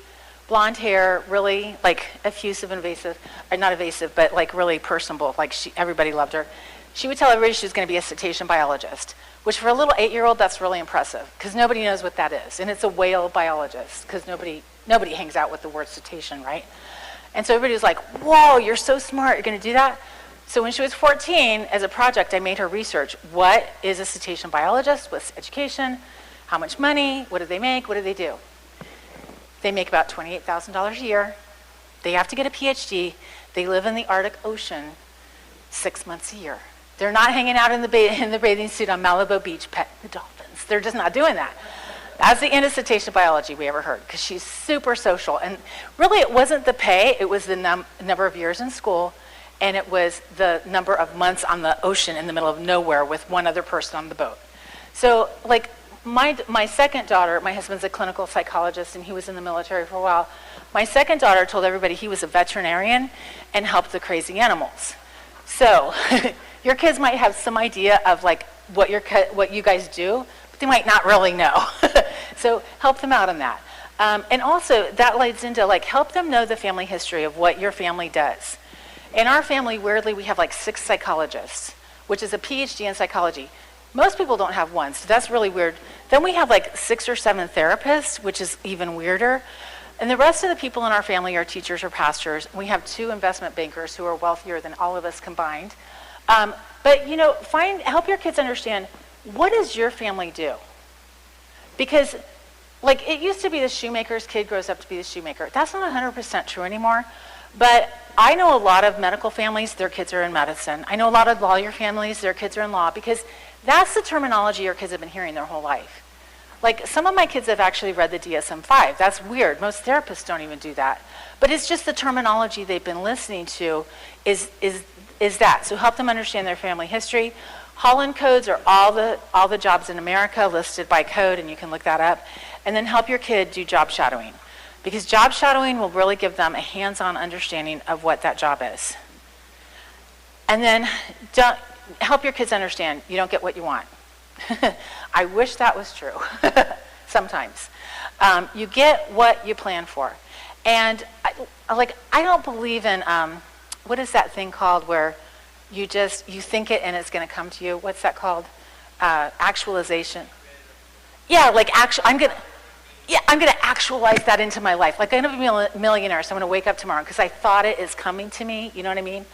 blonde hair, really like effusive and evasive, or not evasive, but like really personable, like everybody loved her. She would tell everybody she was going to be a cetacean biologist, which for a little 8-year-old, that's really impressive, because nobody knows what that is. And it's a whale biologist, because nobody hangs out with the word cetacean, right? And so everybody was like, whoa, you're so smart, you're going to do that? So when she was 14, as a project, I made her research, what is a cetacean biologist? What's education? How much money? What do they make? What do they do? They make about $28,000 a year. They have to get a PhD. They live in the Arctic Ocean 6 months a year. They're not hanging out in the bathing suit on Malibu Beach petting the dolphins. They're just not doing that. That's the end of cetacean biology we ever heard, because she's super social. And really, it wasn't the pay. It was the number of years in school, and it was the number of months on the ocean in the middle of nowhere with one other person on the boat. So, like, my second daughter, my husband's a clinical psychologist, and he was in the military for a while. My second daughter told everybody he was a veterinarian and helped the crazy animals. So, your kids might have some idea of like what you guys do, but they might not really know. So help them out on that. And also that leads into like help them know the family history of what your family does. In our family, weirdly, we have like 6 psychologists, which is a PhD in psychology. Most people don't have one, so that's really weird. Then we have like 6 or 7 therapists, which is even weirder. And the rest of the people in our family are teachers or pastors. We have 2 investment bankers who are wealthier than all of us combined. But you know, help your kids understand, what does your family do? Because like it used to be the shoemaker's kid grows up to be the shoemaker. That's not 100% true anymore. But I know a lot of medical families, their kids are in medicine. I know a lot of lawyer families, their kids are in law, because that's the terminology your kids have been hearing their whole life. Like some of my kids have actually read the DSM-5. That's weird. Most therapists don't even do that. But it's just the terminology they've been listening to is that. So help them understand their family history. Holland codes are all the jobs in America listed by code, and you can look that up. And then help your kid do job shadowing, because job shadowing will really give them a hands-on understanding of what that job is. And then help your kids understand you don't get what you want. I wish that was true sometimes. You get what you plan for. And I don't believe in, what is that thing called where you think it and it's going to come to you? What's that called? Actualization. Yeah, like I'm going to actualize that into my life. Like I'm going to be a millionaire, so I'm going to wake up tomorrow because I thought it is coming to me. You know what I mean?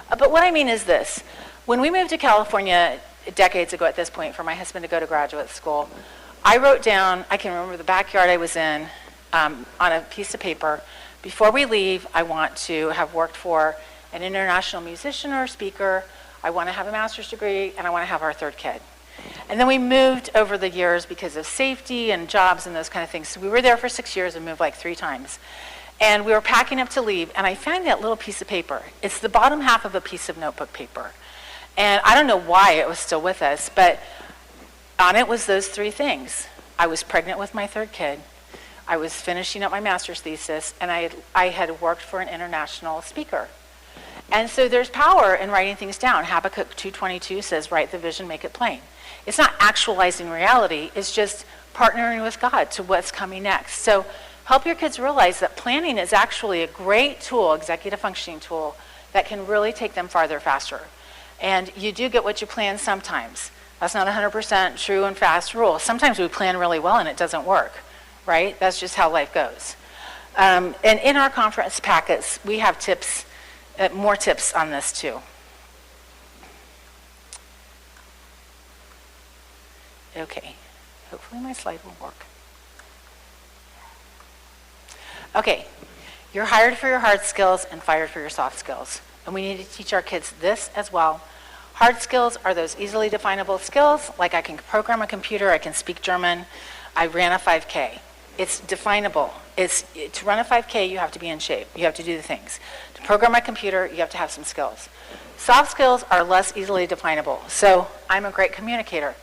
But what I mean is this. When we moved to California decades ago at this point for my husband to go to graduate school, I wrote down, I can remember the backyard I was in on a piece of paper, before we leave, I want to have worked for an international musician or speaker, I want to have a master's degree, and I want to have our 3rd kid. And then we moved over the years because of safety and jobs and those kind of things. So we were there for 6 years and moved like 3 times. And we were packing up to leave, and I found that little piece of paper. It's the bottom half of a piece of notebook paper. And I don't know why it was still with us, but on it was those 3 things. I was pregnant with my 3rd kid. I was finishing up my master's thesis, and I had worked for an international speaker. And so there's power in writing things down. Habakkuk 2:22 says, write the vision, make it plain. It's not actualizing reality, it's just partnering with God to what's coming next. So help your kids realize that planning is actually a great tool, executive functioning tool, that can really take them farther faster. And you do get what you plan sometimes. That's not 100% true and fast rule. Sometimes we plan really well and it doesn't work, right? That's just how life goes. And in our conference packets, we have tips, more tips on this too. Okay, hopefully my slide will work. Okay, you're hired for your hard skills and fired for your soft skills. And we need to teach our kids this as well. Hard skills are those easily definable skills, like I can program a computer, I can speak German, I ran a 5K. It's definable. To run a 5K, you have to be in shape. You have to do the things. To program a computer, you have to have some skills. Soft skills are less easily definable. So I'm a great communicator.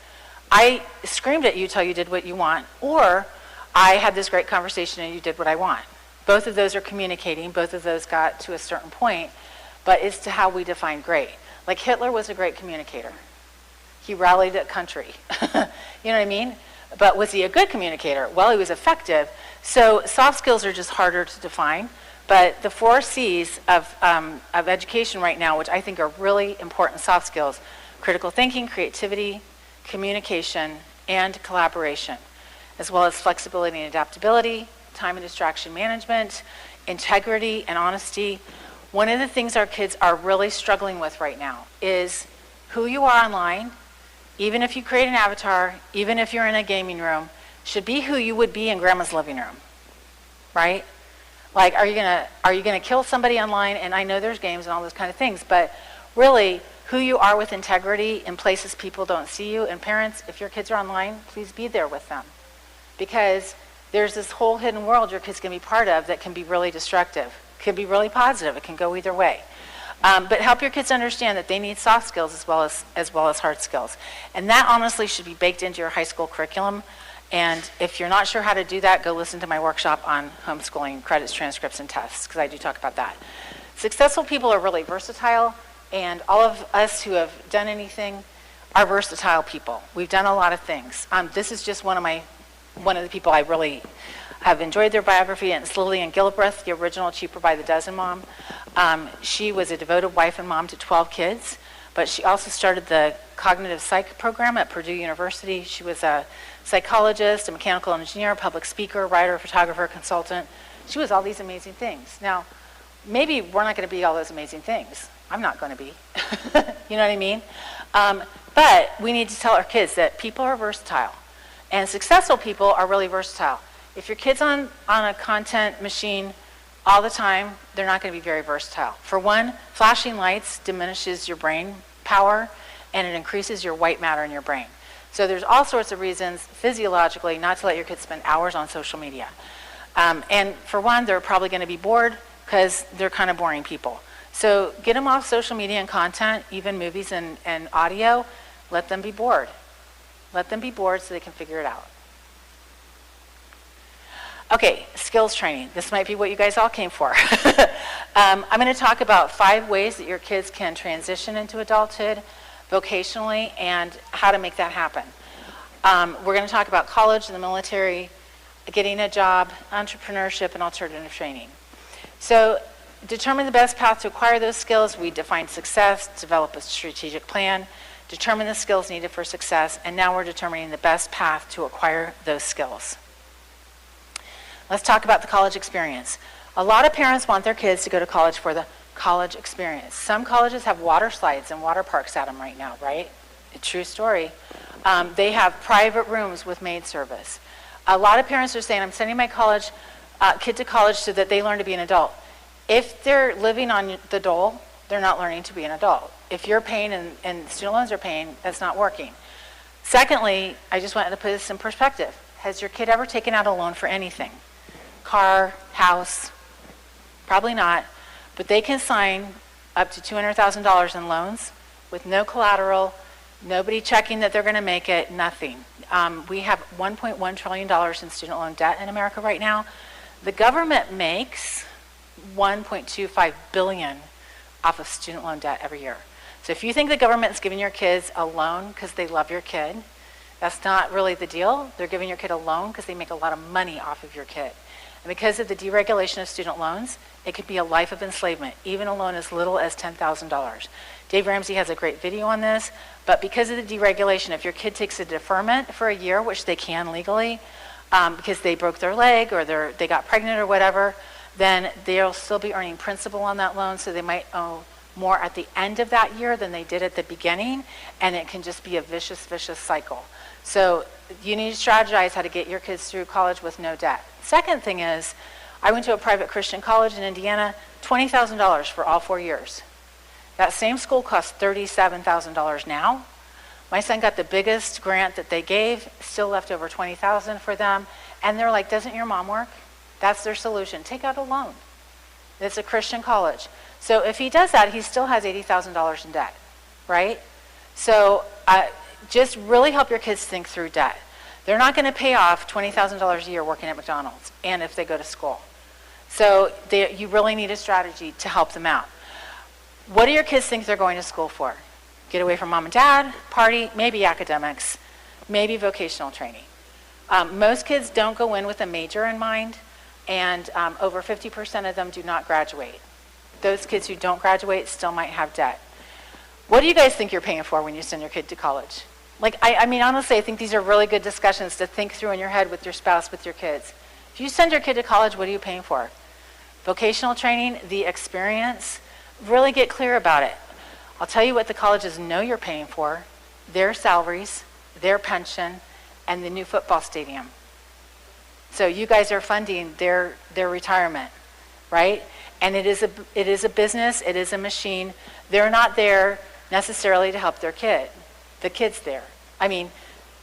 I screamed at you till you did what you want, or I had this great conversation and you did what I want. Both of those are communicating. Both of those got to a certain point, but it's to how we define great. Like Hitler was a great communicator. He rallied a country. You know what I mean? But was he a good communicator? Well, he was effective. So soft skills are just harder to define, but the 4 C's of education right now, which I think are really important soft skills: critical thinking, creativity, communication, and collaboration, as well as flexibility and adaptability, time and distraction management, integrity and honesty. One of the things our kids are really struggling with right now is who you are online, even if you create an avatar, even if you're in a gaming room, should be who you would be in grandma's living room, right? Like, are you gonna kill somebody online? And I know there's games and all those kind of things, but really, who you are with integrity in places people don't see you. And parents, if your kids are online, please be there with them, because there's this whole hidden world your kids can be part of that can be really destructive, can be really positive. It can go either way. But help your kids understand that they need soft skills as well as hard skills, and that honestly should be baked into your high school curriculum. And if you're not sure how to do that, go listen to my workshop on homeschooling credits, transcripts, and tests, because I do talk about that. Successful people are really versatile, and all of us who have done anything are versatile people. We've done a lot of things. This is just one of the people I really have enjoyed their biography, and it's Lillian Gilbreth, the original Cheaper by the Dozen mom. She was a devoted wife and mom to 12 kids, but she also started the cognitive psych program at Purdue University. She was a psychologist, a mechanical engineer, a public speaker, writer, photographer, consultant. She was all these amazing things. Now, maybe we're not going to be all those amazing things. I'm not going to be. You know what I mean? But we need to tell our kids that people are versatile, and successful people are really versatile. If your kid's on a content machine all the time, they're not going to be very versatile. For one, flashing lights diminishes your brain power, and it increases your white matter in your brain. So there's all sorts of reasons physiologically not to let your kids spend hours on social media. And for one, they're probably going to be bored because they're kind of boring people. So get them off social media and content, even movies and audio. Let them be bored. Let them be bored so they can figure it out. Okay, skills training. This might be what you guys all came for. I'm going to talk about 5 ways that your kids can transition into adulthood vocationally and how to make that happen. We're going to talk about college and the military, getting a job, entrepreneurship, and alternative training. So determine the best path to acquire those skills. We define success, develop a strategic plan, determine the skills needed for success, and now we're determining the best path to acquire those skills. Let's talk about the college experience. A lot of parents want their kids to go to college for the college experience. Some colleges have water slides and water parks at them right now, right? A true story. They have private rooms with maid service. A lot of parents are saying, I'm sending my kid to college so that they learn to be an adult. If they're living on the dole, they're not learning to be an adult. If you're paying and student loans are paying, that's not working. Secondly, I just wanted to put this in perspective. Has your kid ever taken out a loan for anything? Car, house? Probably not. But they can sign up to $200,000 in loans with no collateral, nobody checking that they're going to make it, nothing. We have $1.1 trillion in student loan debt in America right now. The government makes $1.25 billion off of student loan debt every year. So if you think the government is giving your kids a loan because they love your kid, that's not really the deal. They're giving your kid a loan because they make a lot of money off of your kid. And because of the deregulation of student loans, it could be a life of enslavement, even a loan as little as $10,000. Dave Ramsey has a great video on this, but because of the deregulation, if your kid takes a deferment for a year, which they can legally, because they broke their leg or they got pregnant or whatever, then they'll still be earning principal on that loan, so they might owe more at the end of that year than they did at the beginning, and it can just be a vicious cycle. So you need to strategize how to get your kids through college with no debt. Second thing is, I went to a private Christian college in Indiana, $20,000 for all 4 years. That same school costs $37,000 now. My son got the biggest grant that they gave, still left over $20,000 for them, and they're like, doesn't your mom work? That's their solution. Take out a loan. It's a Christian college. So if he does that, he still has $80,000 in debt, right? So just really help your kids think through debt. They're not going to pay off $20,000 a year working at McDonald's, and if they go to school. So you really need a strategy to help them out. What do your kids think they're going to school for? Get away from mom and dad, party, maybe academics, maybe vocational training. Most kids don't go in with a major in mind, and over 50% of them do not graduate. Those kids who don't graduate still might have debt. What do you guys think you're paying for when you send your kid to college? Like, I mean, honestly, I think these are really good discussions to think through in your head with your spouse, with your kids. If you send your kid to college, what are you paying for? Vocational training, the experience, really get clear about it. I'll tell you what the colleges know you're paying for: their salaries, their pension, and the new football stadium. So you guys are funding their retirement, right? And it is a business, it is a machine. They're not there necessarily to help their kid. The kid's there. I mean,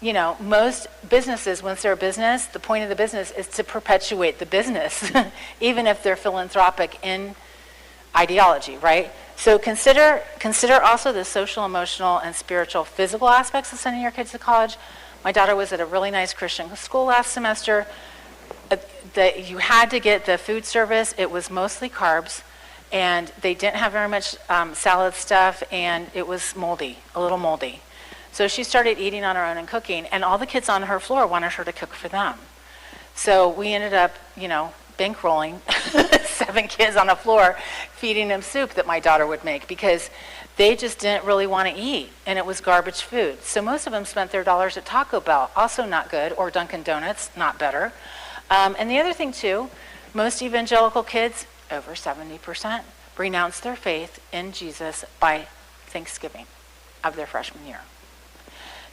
you know, most businesses, once they're a business, the point of the business is to perpetuate the business, even if they're philanthropic in ideology, right? So consider also the social, emotional, and spiritual, physical aspects of sending your kids to college. My daughter was at a really nice Christian school last semester. You had to get the food service. It was mostly carbs, and they didn't have very much salad stuff, and it was moldy, a little moldy. So she started eating on her own and cooking, and all the kids on her floor wanted her to cook for them. So we ended up, you know, bankrolling 7 kids on the floor, feeding them soup that my daughter would make, because they just didn't really want to eat, and it was garbage food. So most of them spent their dollars at Taco Bell, also not good, or Dunkin' Donuts, not better. And the other thing too, most evangelical kids, over 70%, renounce their faith in Jesus by Thanksgiving of their freshman year.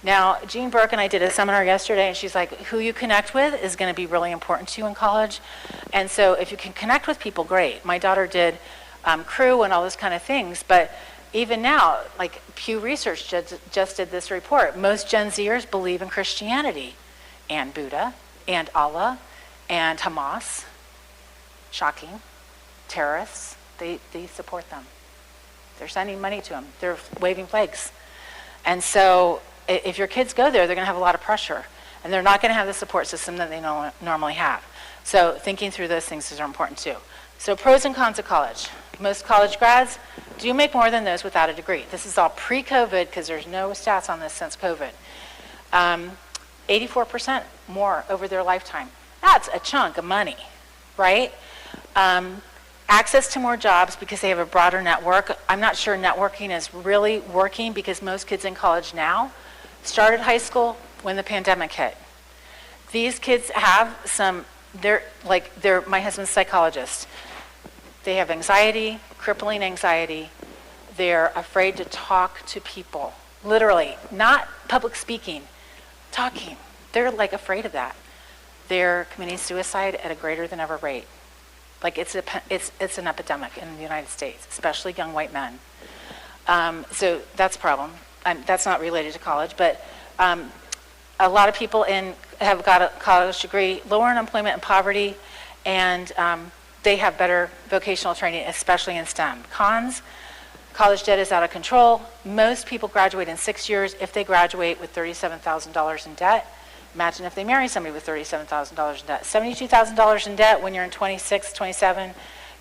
Now, Jean Burke and I did a seminar yesterday, and she's like, who you connect with is going to be really important to you in college. And so if you can connect with people, great. My daughter did crew and all those kind of things, but even now, like Pew Research just did this report, most Gen Zers believe in Christianity and Buddha and Allah and Hamas. Shocking. Terrorists, they support them. They're sending money to them. They're waving flags. And so if your kids go there, they're going to have a lot of pressure, and they're not going to have the support system that they normally have. So thinking through those things is important too. So pros and cons of college. Most college grads do make more than those without a degree. This is all pre-COVID, because there's no stats on this since COVID. 84% more over their lifetime. That's a chunk of money, right? Access to more jobs because they have a broader network. I'm not sure networking is really working, because most kids in college now started high school when the pandemic hit. These kids have my husband's a psychologist. They have anxiety, crippling anxiety. They're afraid to talk to people. Literally, not public speaking, talking. They're like afraid of that. They're committing suicide at a greater than ever rate. Like it's an epidemic in the United States, especially young white men. So that's a problem. That's not related to college, but a lot of people have got a college degree, lower unemployment and poverty, and they have better vocational training, especially in STEM. Cons: college debt is out of control. Most people graduate in 6 years if they graduate with $37,000 in debt. Imagine if they marry somebody with $37,000 in debt. $72,000 in debt when you're in 26, 27.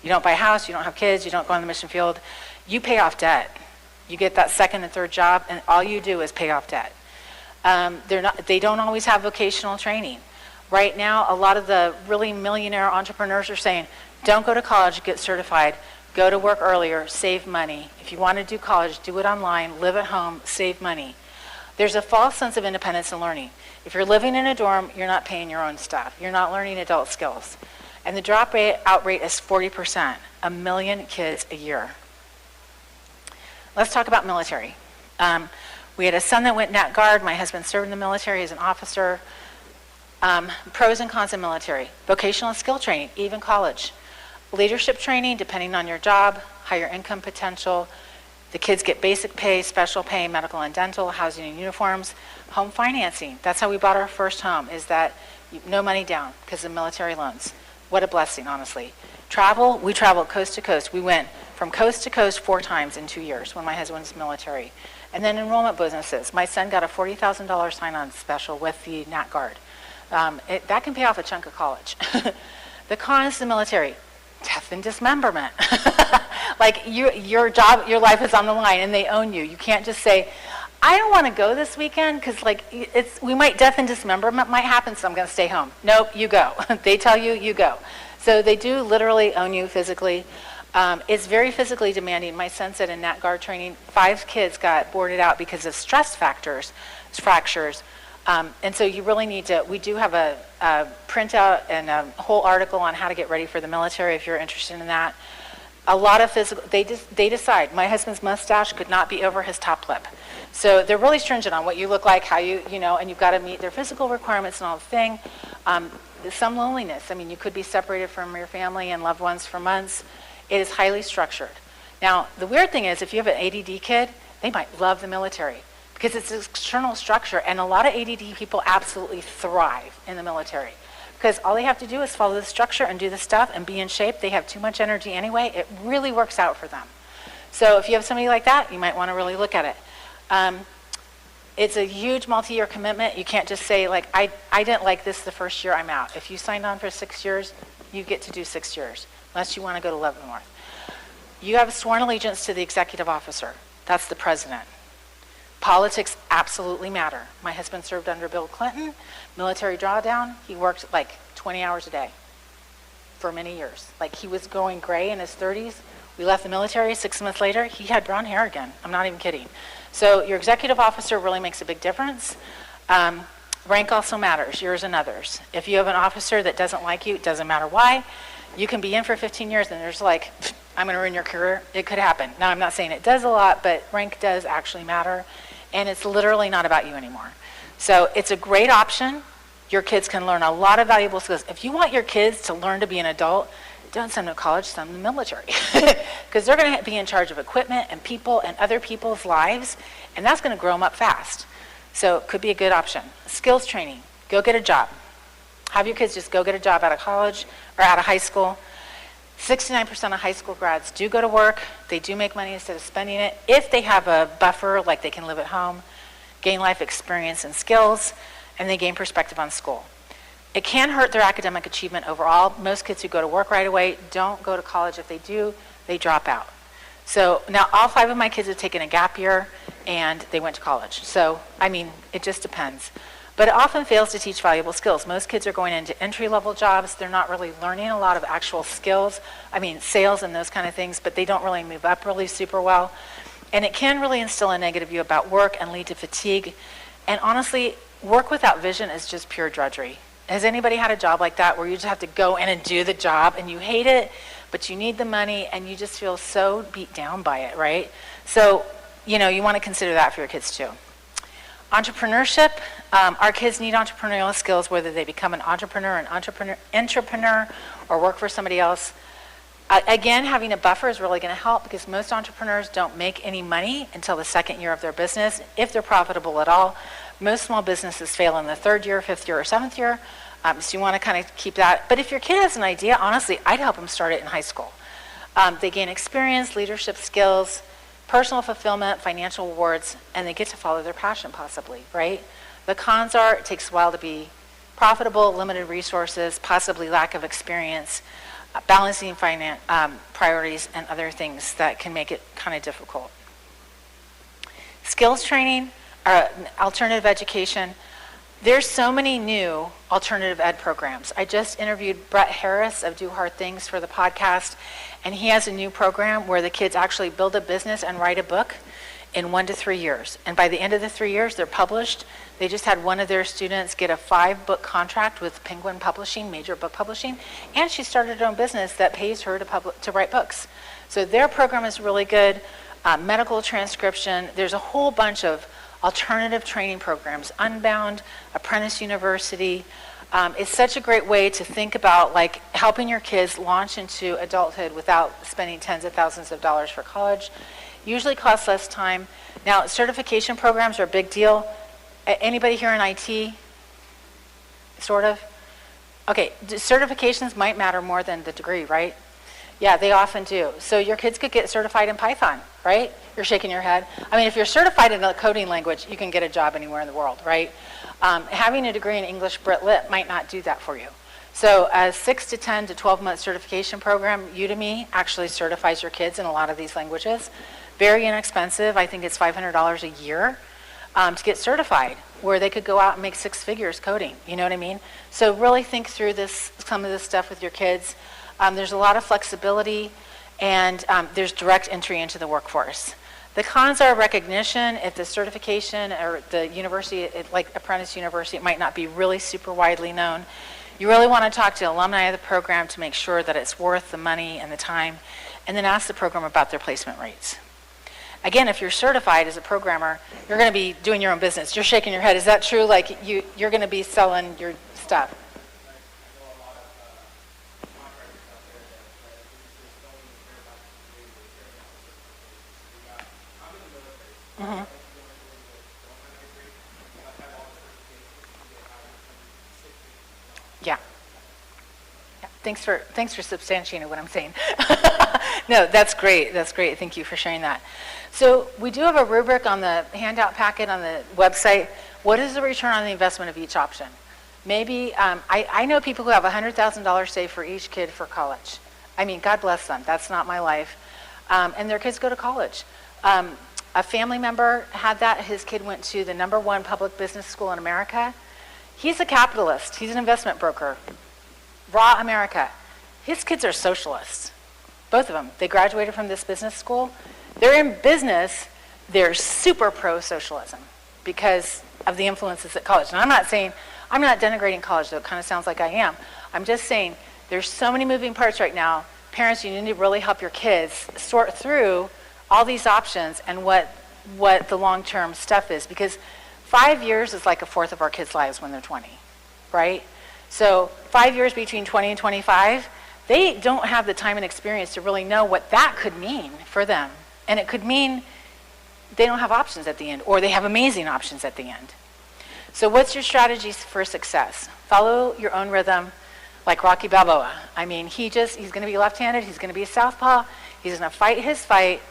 You don't buy a house, you don't have kids, you don't go on the mission field. You pay off debt. You get that second and third job, and all you do is pay off debt. They don't always have vocational training. Right now, a lot of the really millionaire entrepreneurs are saying, don't go to college, get certified, go to work earlier, save money. If you want to do college, do it online, live at home, save money. There's a false sense of independence and learning. If you're living in a dorm, you're not paying your own stuff. You're not learning adult skills. And the dropout rate is 40%, 1 million kids a year. Let's talk about military. We had a son that went Nat Guard. My husband served in the military as an officer. Pros and cons of military. Vocational and skill training, even college. Leadership training, depending on your job, higher income potential. The kids get basic pay, special pay, medical and dental, housing and uniforms. Home financing. That's how we bought our first home, is that no money down because of military loans. What a blessing, honestly. Travel, we traveled coast to coast. We went from coast to coast 4 times in 2 years when my husband was military. And then enrollment bonuses. My son got a $40,000 sign-on special with the Nat Guard. That can pay off a chunk of college. The cons of the military: death and dismemberment. Like your job, your life is on the line, and they own you. You can't just say, I don't want to go this weekend because we might death and dismemberment might happen, so I'm going to stay home. Nope, you go. They tell you, you go. So they do literally own you physically. It's very physically demanding. My son said in Nat Guard training, 5 kids got boarded out because of stress fractures. And so you really need to, we do have a printout and a whole article on how to get ready for the military if you're interested in that. A lot of physical, they decide. My husband's mustache could not be over his top lip. So they're really stringent on what you look like, how you know, and you've got to meet their physical requirements and all the thing. Some loneliness. I mean, you could be separated from your family and loved ones for months. It is highly structured. Now, the weird thing is if you have an ADD kid, they might love the military because it's an external structure, and a lot of ADD people absolutely thrive in the military because all they have to do is follow the structure and do the stuff and be in shape. They have too much energy anyway. It really works out for them. So if you have somebody like that, you might want to really look at it. It's a huge multi-year commitment. You can't just say, like, I didn't like this the first year, I'm out. If you signed on for 6 years, you get to do 6 years, unless you want to go to Leavenworth. You have sworn allegiance to the executive officer. That's the president. Politics absolutely matter. My husband served under Bill Clinton, military drawdown. He worked like 20 hours a day for many years. Like, he was going gray in his 30s. We left the military 6 months later, he had brown hair again. I'm not even kidding. So your executive officer really makes a big difference. Rank also matters, yours and others. If you have an officer that doesn't like you, it doesn't matter why, you can be in for 15 years and there's like, I'm going to ruin your career. It could happen. Now, I'm not saying it does a lot, but rank does actually matter. And it's literally not about you anymore. So it's a great option. Your kids can learn a lot of valuable skills. If you want your kids to learn to be an adult, don't send them to college, send them to the military. Because they're going to be in charge of equipment and people and other people's lives, and that's going to grow them up fast. So it could be a good option. Skills training, go get a job. Have your kids just go get a job out of college or out of high school. 69% of high school grads do go to work. They do make money instead of spending it. If they have a buffer, like they can live at home, gain life experience and skills, and they gain perspective on school. It can hurt their academic achievement overall. Most kids who go to work right away don't go to college. If they do, they drop out. So now all 5 of my kids have taken a gap year and they went to college. So, I mean, it just depends. But it often fails to teach valuable skills. Most kids are going into entry-level jobs. They're not really learning a lot of actual skills. I mean, sales and those kind of things, but they don't really move up really super well. And it can really instill a negative view about work and lead to fatigue. And honestly, work without vision is just pure drudgery. Has anybody had a job like that where you just have to go in and do the job and you hate it, but you need the money and you just feel so beat down by it, right? So, you know, you want to consider that for your kids too. Entrepreneurship, our kids need entrepreneurial skills, whether they become an entrepreneur, or work for somebody else. Again, having a buffer is really going to help because most entrepreneurs don't make any money until the 2nd year of their business, if they're profitable at all. Most small businesses fail in the 3rd year, 5th year, or 7th year. So you want to kind of keep that. But if your kid has an idea, honestly, I'd help them start it in high school. They gain experience, leadership skills, personal fulfillment, financial rewards, and they get to follow their passion possibly, right? The cons are it takes a while to be profitable, limited resources, possibly lack of experience, balancing priorities, and other things that can make it kind of difficult. Skills training, alternative education. There's so many new alternative ed programs. I just interviewed Brett Harris of Do Hard Things for the podcast, and he has a new program where the kids actually build a business and write a book in 1 to 3 years. And by the end of the 3 years, they're published. They just had one of their students get a 5-book contract with Penguin Publishing, major book publishing, and she started her own business that pays her to write books. So their program is really good. Medical transcription. There's a whole bunch of alternative training programs, Unbound, Apprentice University. It's such a great way to think about like helping your kids launch into adulthood without spending tens of thousands of dollars for college. Usually costs less time. Now, certification programs are a big deal. Anybody here in IT? Sort of? Okay, certifications might matter more than the degree, right? Yeah, they often do. So your kids could get certified in Python, right? You're shaking your head. I mean, if you're certified in a coding language, you can get a job anywhere in the world, right? Having a degree in English Brit Lit might not do that for you. So a 6 to 10 to 12-month certification program, Udemy actually certifies your kids in a lot of these languages. Very inexpensive. I think it's $500 a year. to get certified, where they could go out and make 6 figures coding. You know what I mean? So really think through some of this stuff with your kids. There's a lot of flexibility, and there's direct entry into the workforce. The cons are recognition. If the certification or the university, like Apprentice University, it might not be really super widely known. You really want to talk to alumni of the program to make sure that it's worth the money and the time, and then ask the program about their placement rates. Again, if you're certified as a programmer, you're going to be doing your own business. You're shaking your head. Is that true? Like you're going to be selling your stuff. Mm-hmm. Yeah. Thanks for substantiating what I'm saying. No, that's great. That's great. Thank you for sharing that. So we do have a rubric on the handout packet on the website. What is the return on the investment of each option? Maybe, I know people who have $100,000 saved for each kid for college. I mean, God bless them. That's not my life. And their kids go to college. A family member had that. His kid went to the #1 public business school in America. He's a capitalist. He's an investment broker. Raw America. His kids are socialists. Both of them. They graduated from this business school. They're in business. They're super pro-socialism because of the influences at college. And I'm not denigrating college, though it kind of sounds like I am. I'm just saying there's so many moving parts right now. Parents, you need to really help your kids sort through all these options and what the long-term stuff is, because 5 years is like a fourth of our kids' lives when they're 20, right? So 5 years between 20 and 25, they don't have the time and experience to really know what that could mean for them. And it could mean they don't have options at the end, or they have amazing options at the end. So what's your strategies for success? Follow your own rhythm, like Rocky Balboa. I mean, he's going to be left-handed, he's going to be a southpaw, he's going to fight his fight,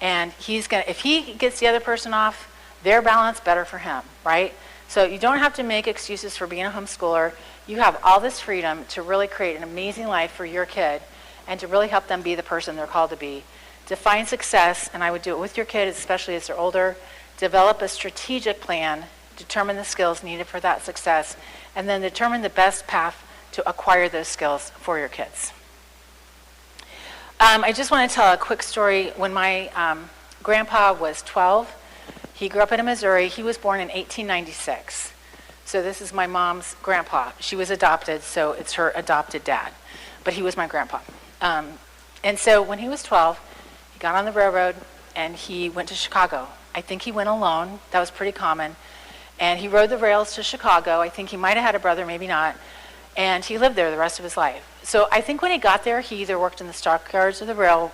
and if he gets the other person off their balance, better for him, right? So you don't have to make excuses for being a homeschooler. You have all this freedom to really create an amazing life for your kid and to really help them be the person they're called to be. Define success, and I would do it with your kids, especially as they're older. Develop a strategic plan, determine the skills needed for that success, and then determine the best path to acquire those skills for your kids. I just want to tell a quick story. When my grandpa was 12, he grew up in Missouri. He was born in 1896. So this is my mom's grandpa. She was adopted, so it's her adopted dad. But he was my grandpa. And so when he was 12, he got on the railroad and he went to Chicago. I think he went alone. That was pretty common. And he rode the rails to Chicago. I think he might have had a brother, maybe not. And he lived there the rest of his life. So I think when he got there, he either worked in the stockyards or the rail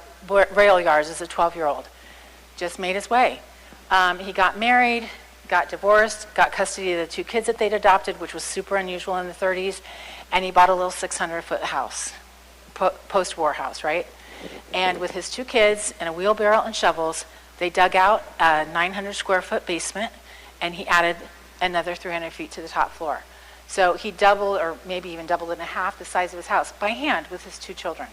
yards as a 12-year-old. Just made his way. He got married, got divorced, got custody of the 2 kids that they'd adopted, which was super unusual in the 30s, and he bought a little 600-foot house, post-war house, right? And with his 2 kids and a wheelbarrow and shovels, they dug out a 900-square-foot basement, and he added another 300 feet to the top floor. So he doubled, or maybe even doubled in half, the size of his house by hand with his 2 children.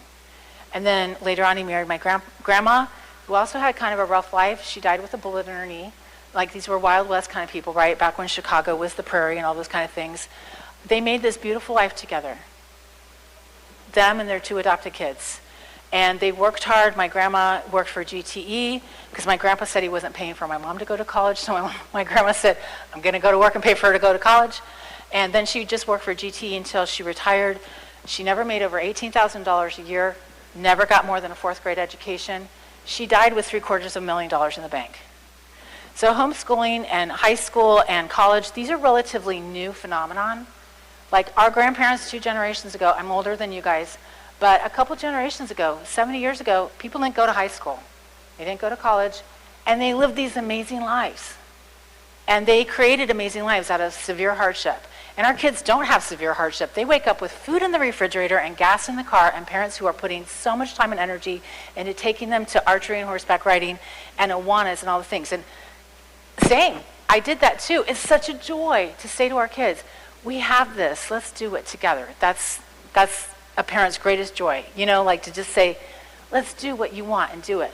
And then later on, he married my grandma, who also had kind of a rough life. She died with a bullet in her knee. Like, these were Wild West kind of people, right? Back when Chicago was the prairie and all those kind of things. They made this beautiful life together. Them and their 2 adopted kids. And they worked hard. My grandma worked for GTE because my grandpa said he wasn't paying for my mom to go to college. So my grandma said, I'm going to go to work and pay for her to go to college. And then she just worked for GTE until she retired. She never made over $18,000 a year, never got more than a 4th grade education. She died with $750,000 in the bank. So homeschooling and high school and college, these are relatively new phenomenon. Like our grandparents 2 generations ago, I'm older than you guys, but a couple generations ago, 70 years ago, people didn't go to high school. They didn't go to college, and they lived these amazing lives. And they created amazing lives out of severe hardship. And our kids don't have severe hardship. They wake up with food in the refrigerator and gas in the car, and parents who are putting so much time and energy into taking them to archery and horseback riding and Awanas and all the things. And same, I did that too. It's such a joy to say to our kids, we have this, let's do it together. That's a parent's greatest joy, like to just say, let's do what you want and do it.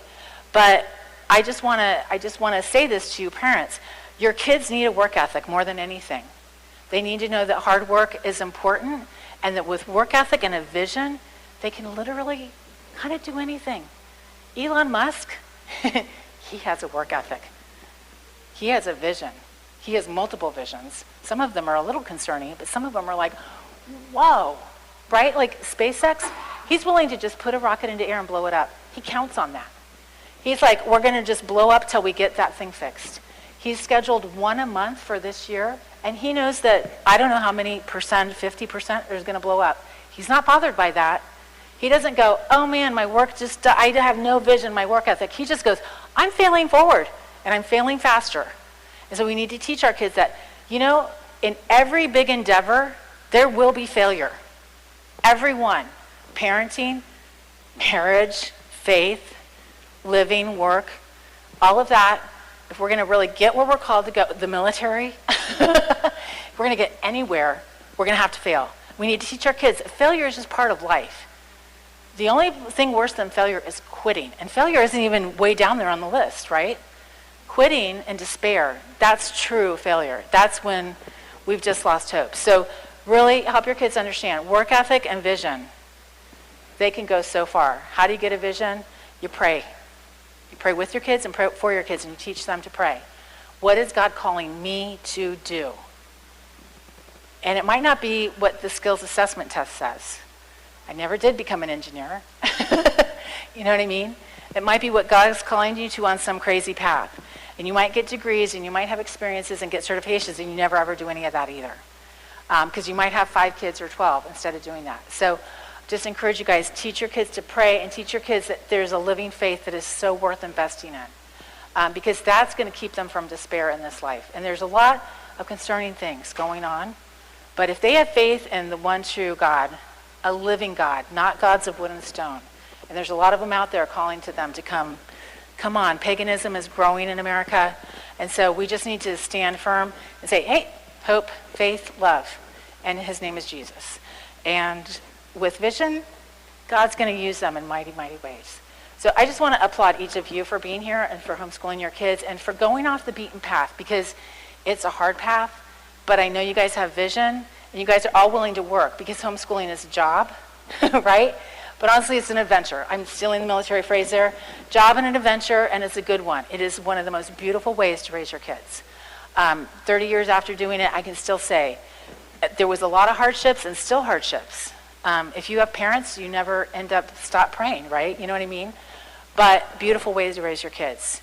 But I just want to say this to you parents. your kids need a work ethic more than anything. They need to know that hard work is important, and that with work ethic and a vision, they can literally kind of do anything. Elon Musk, he has a work ethic. He has a vision. He has multiple visions. Some of them are a little concerning, but some of them are like, whoa, right? Like SpaceX, he's willing to just put a rocket into air and blow it up. He counts on that. He's like, we're going to just blow up till we get that thing fixed. He's scheduled one a month for this year, and he knows that I don't know how many percent, 50% is going to blow up. He's not bothered by that. He doesn't go, oh man, my work just, I have no vision, my work ethic. He just goes, I'm failing forward, and I'm failing faster. And so we need to teach our kids that, you know, in every big endeavor, there will be failure. Everyone. Parenting, marriage, faith, living, work, all of that. If we're going to really get where we're called to go, the military, if we're going to get anywhere, we're going to have to fail. We need to teach our kids failure is just part of life. The only thing worse than failure is quitting. And failure isn't even way down there on the list, right? Quitting and despair, that's true failure. That's when we've just lost hope. So really help your kids understand work ethic and vision. They can go so far. How do you get a vision? You pray. You pray with your kids and pray for your kids, and you teach them to pray. What is God calling me to do? And it might not be what the skills assessment test says. I never did become an engineer. You know what I mean? It might be what God is calling you to on some crazy path. And you might get degrees and you might have experiences and get certifications, and you never ever do any of that either. Because you might have 5 kids or 12 instead of doing that. So just encourage you guys, teach your kids to pray and teach your kids that there's a living faith that is so worth investing in. Because that's going to keep them from despair in this life. And there's a lot of concerning things going on. But if they have faith in the one true God, a living God, not gods of wood and stone, and there's a lot of them out there calling to them to come on. Paganism is growing in America. And so we just need to stand firm and say, hey, hope, faith, love. And his name is Jesus. And with vision, God's going to use them in mighty, mighty ways. So I just want to applaud each of you for being here and for homeschooling your kids and for going off the beaten path, because it's a hard path, but I know you guys have vision and you guys are all willing to work, because homeschooling is a job, right? But honestly, it's an adventure. I'm stealing the military phrase there. Job and an adventure, and it's a good one. It is one of the most beautiful ways to raise your kids. 30 years after doing it, I can still say there was a lot of hardships and still hardships. If you have parents, you never stop praying, right? You know what I mean? But beautiful ways to raise your kids.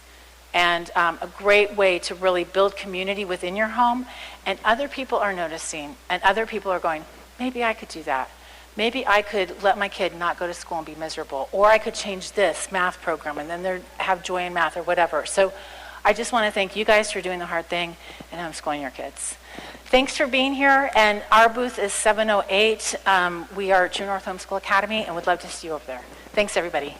And a great way to really build community within your home. And other people are noticing, and other people are going, maybe I could do that. Maybe I could let my kid not go to school and be miserable. Or I could change this math program and then they have joy in math or whatever. So I just want to thank you guys for doing the hard thing and homeschooling your kids. Thanks for being here. And our booth is 708. We are True North Homeschool Academy, and would love to see you over there. Thanks, everybody.